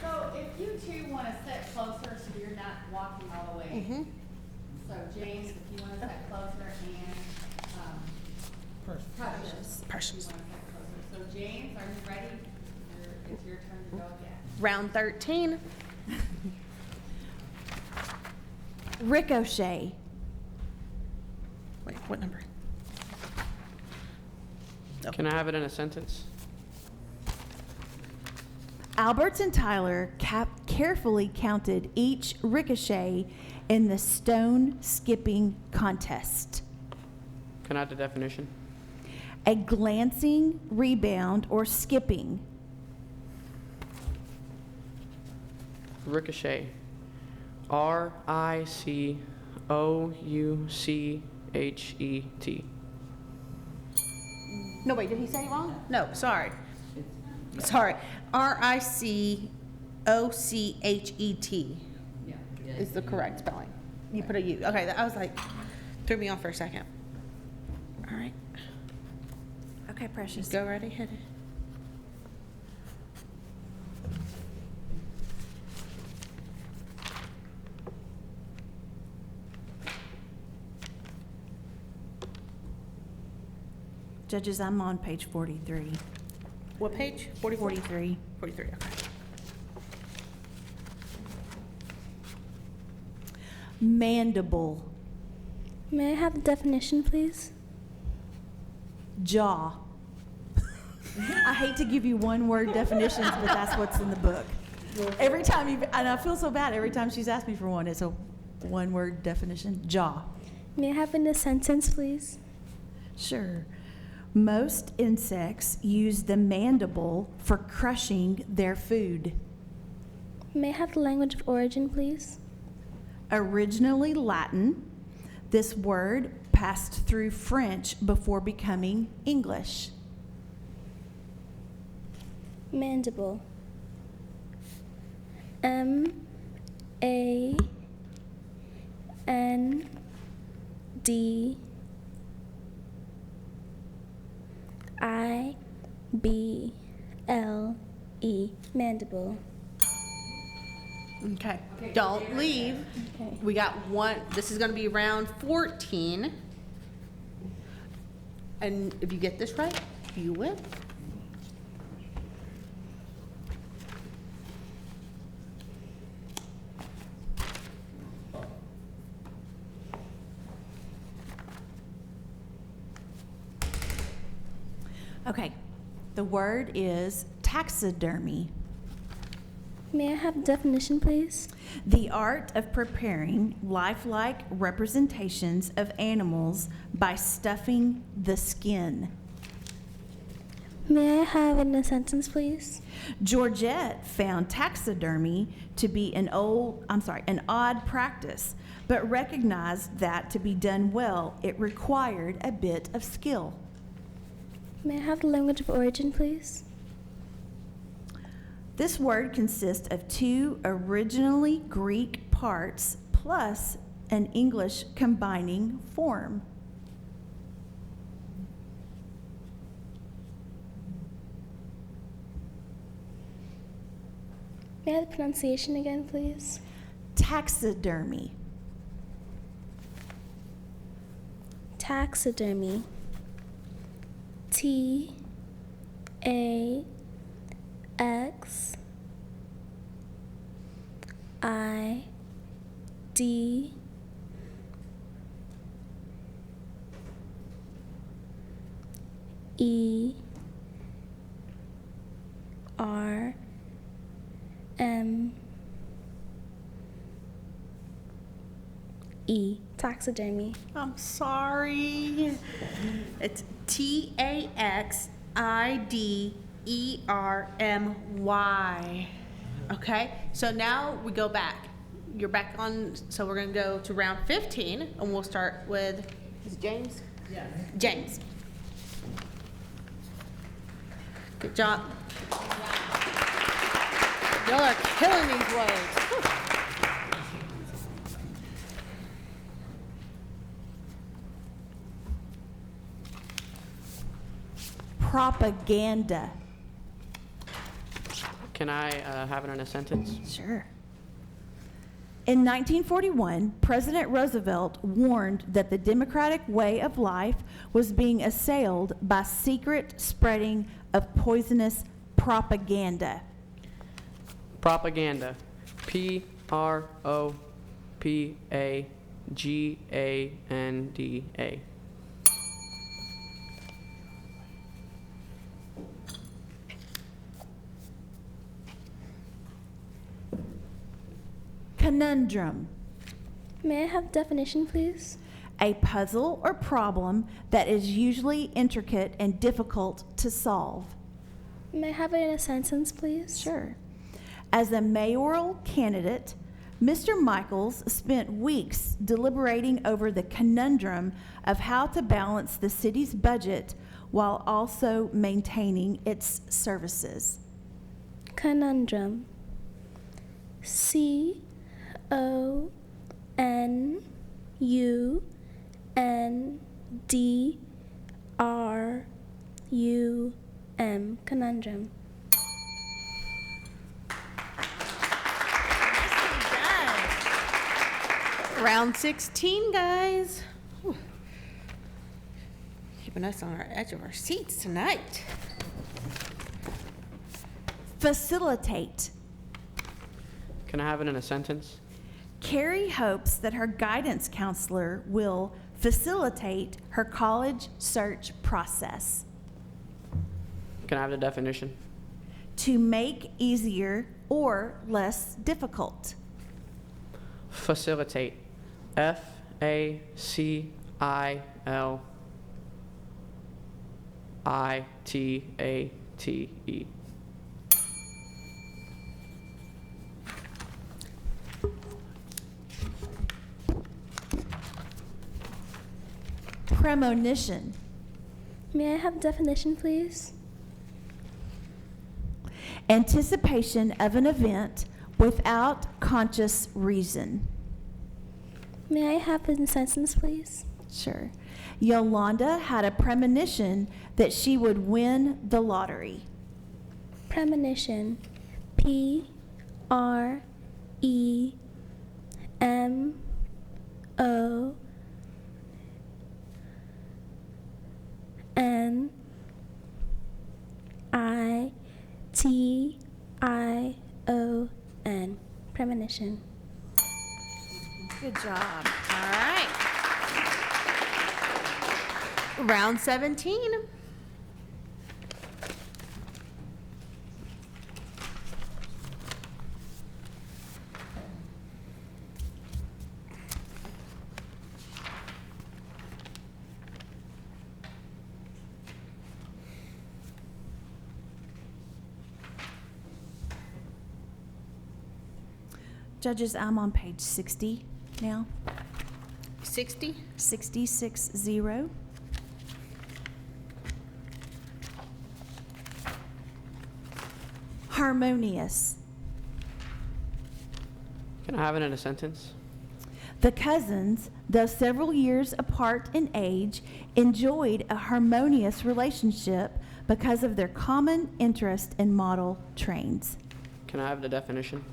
So if you two want to sit closer so you're not walking all the way. So James, if you want to sit closer and Precious. Precious. You wanna sit closer. So James, are you ready? It's your turn to go again. Round 13. Ricochet. Wait, what number? Can I have it in a sentence? Alberts and Tyler carefully counted each ricochet in the stone skipping contest. Can I have the definition? A glancing rebound or skipping. Ricochet. RICOUCHET. No, wait, did he say it wrong? No, sorry. Sorry. RICOCHET is the correct spelling. You put a U. Okay, I was like, threw me off for a second. All right, Okay, Precious. go right ahead. Judges, I'm on page 43. What page? 44? 43. 43, okay. Mandible. May I have the definition, please? Jaw. I hate to give you one-word definitions, but that's what's in the book. Every time and I feel so bad every time she's asked me for one. It's a one-word definition. Jaw. May I have in a sentence, please? Sure. Most insects use the mandible for crushing their food. May I have the language of origin, please? Originally Latin, this word passed through French before becoming English. Mandible. MANDIBLE. Mandible. Okay, don't leave. Okay. We got one, this is gonna be round 14. And if you get this right, you win. Okay, the word is taxidermy. May I have the definition, please? The art of preparing lifelike representations of animals by stuffing the skin. May I have in a sentence, please? Georgette found taxidermy to be an odd practice, but recognized that to be done well, it required a bit of skill. May I have the language of origin, please? This word consists of two originally Greek parts plus an English combining form. May I have the pronunciation again, please? Taxidermy. Taxidermy. Taxidermy. I'm sorry. It's TAXIDERMY. Okay, so now we go back. You're back on, so we're gonna go to round 15, and we'll start with, is it James? Yes. James. Good job. Y'all are killing these words. Whew. propaganda. Can I have it in a sentence? Sure. In 1941, President Roosevelt warned that the democratic way of life was being assailed by secret spreading of poisonous propaganda. Propaganda. Propaganda. Conundrum. May I have definition, please? A puzzle or problem that is usually intricate and difficult to solve. May I have it in a sentence, please? Sure. As a mayoral candidate, Mr. Michaels spent weeks deliberating over the conundrum of how to balance the city's budget while also maintaining its services. Conundrum. CONUNDRUM. Conundrum. Round 16, guys. Whew. Keeping us on our edge of our seats tonight. Facilitate. Can I have it in a sentence? Carrie hopes that her guidance counselor will facilitate her college search process. Can I have the definition? To make easier or less difficult. Facilitate. FACILITATE. Premonition. May I have definition, please? Anticipation of an event without conscious reason. May I have it in a sentence, please? Sure. Yolanda had a premonition that she would win the lottery. Premonition. PREMONITION. Premonition. Good job. All right. Round 17. Judges, I'm on page 60 now. 60. 60. Harmonious. Can I have it in a sentence? The cousins, though several years apart in age, enjoyed a harmonious relationship because of their common interest in model trains. Can I have the definition?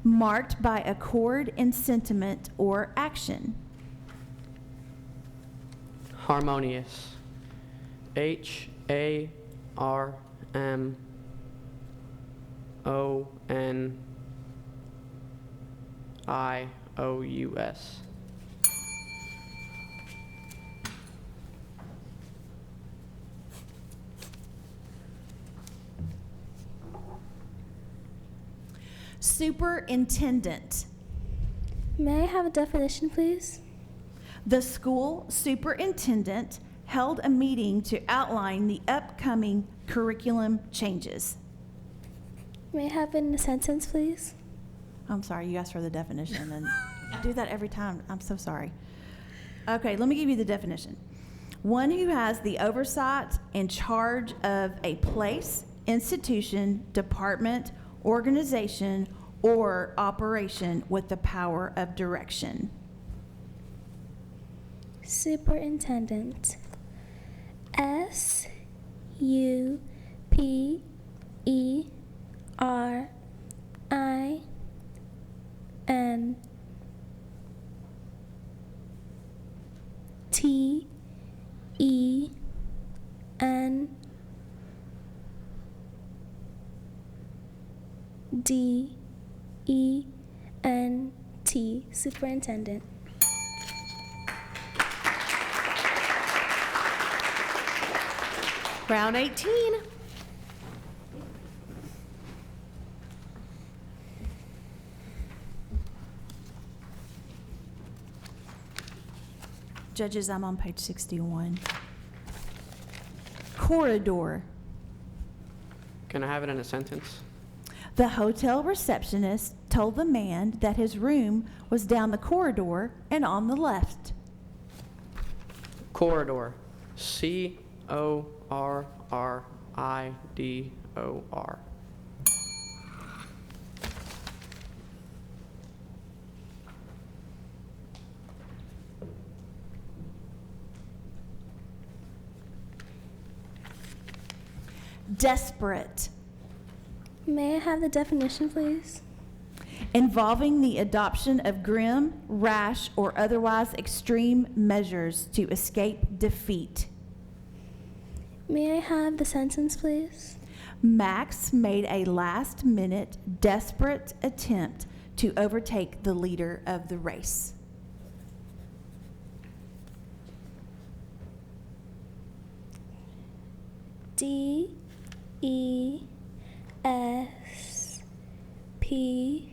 Marked by accord in sentiment or action. Harmonious. HARMONIOUS. Superintendent. May I have a definition, please? The school superintendent held a meeting to outline the upcoming curriculum changes. May I have it in a sentence, please? I'm sorry, you asked for the definition, and I do that every time. I'm so sorry. Okay, let me give you the definition. One who has the oversight and charge of a place, institution, department, organization, or operation with the power of direction. Superintendent. U P E R I N T E N D E N T, Superintendent. Round 18. Judges, I'm on page 61. Corridor. Can I have it in a sentence? The hotel receptionist told the man that his room was down the corridor and on the left. Corridor. C-O-R-R-I-D-O-R. Desperate. May I have the definition, please? Involving the adoption of grim, rash, or otherwise extreme measures to escape defeat. May I have the sentence, please? Max made a last-minute, desperate attempt to overtake the leader of the race. D E S P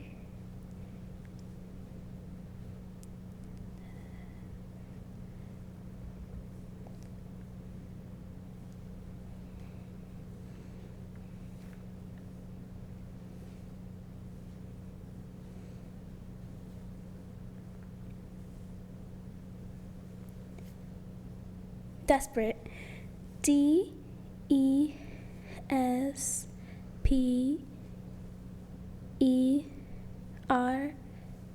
Desperate. D E S P E R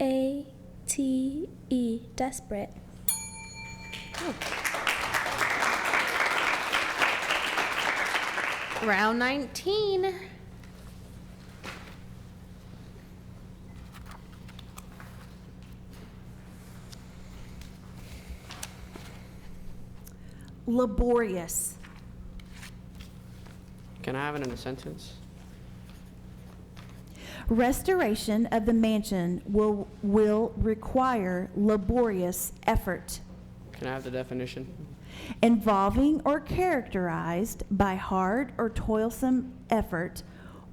A T E. Desperate. Round 19. Laborious. Can I have it in a sentence? Restoration of the mansion will require laborious effort, Can I have the definition? involving or characterized by hard or toilsome effort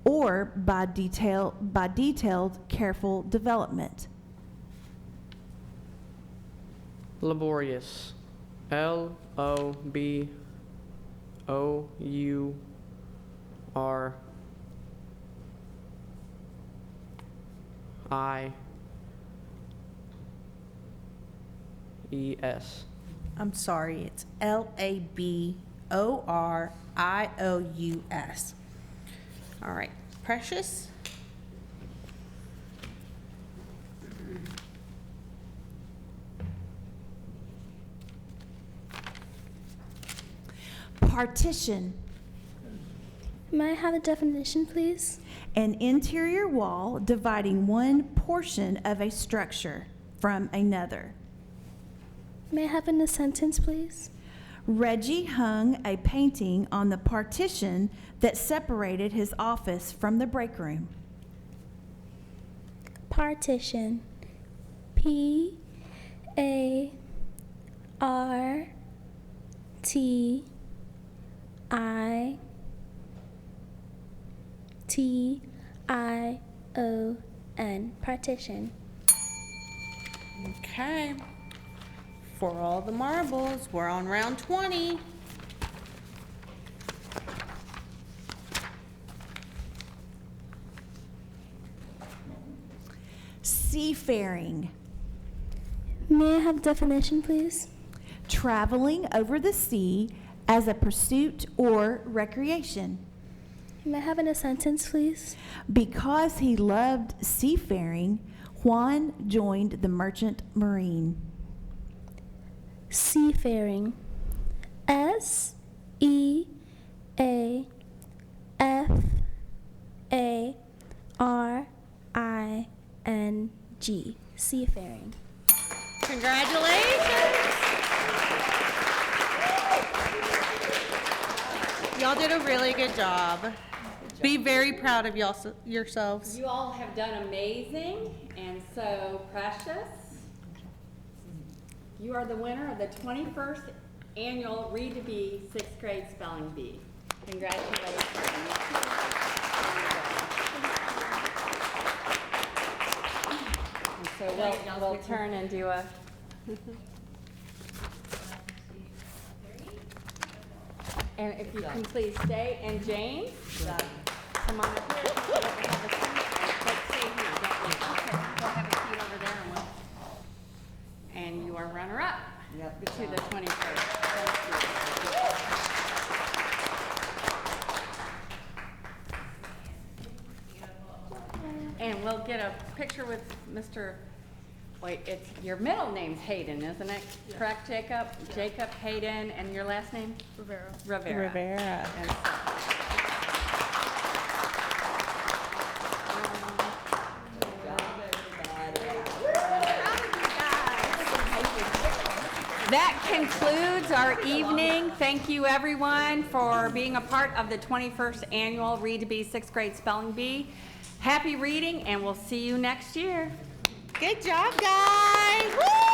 or by detailed careful development. Laborious. L-O-B-O-U-R-I-E-S. I'm sorry, it's L-A-B-O-R-I-O-U-S. All right, Precious. Partition. May I have the definition, please? An interior wall dividing one portion of a structure from another. May I have in a sentence, please? Reggie hung a painting on the partition that separated his office from the break room. Partition. P A R T I T I O N. Partition. Okay. For all the marbles, we're on round 20. Seafaring. May I have definition, please? Traveling over the sea as a pursuit or recreation. May I have in a sentence, please? Because he loved seafaring, Juan joined the merchant marine. Seafaring. S E A F A R I N G. Seafaring. Congratulations. Y'all did a really good job. Be very proud of yourselves. You all have done amazing and so precious. You are the winner of the 21st annual Read to Be 6th grade spelling bee. Congratulations. And so we'll turn and do a. And if you can please stay, and James, come on up here. We'll have a seat. But stay here, don't leave. Okay, we'll have a seat over there, and you are runner-up to the 21st. And we'll get a picture with Mr. Wait, it's your middle name's Hayden, isn't it? Correct, Jacob? Jacob Hayden, and your last name? Rivera. Rivera. And so- That concludes our evening. Thank you, everyone, for being a part of the 21st annual Read to Be 6th grade spelling bee. Happy reading, and we'll see you next year. Good job, guys. Woo!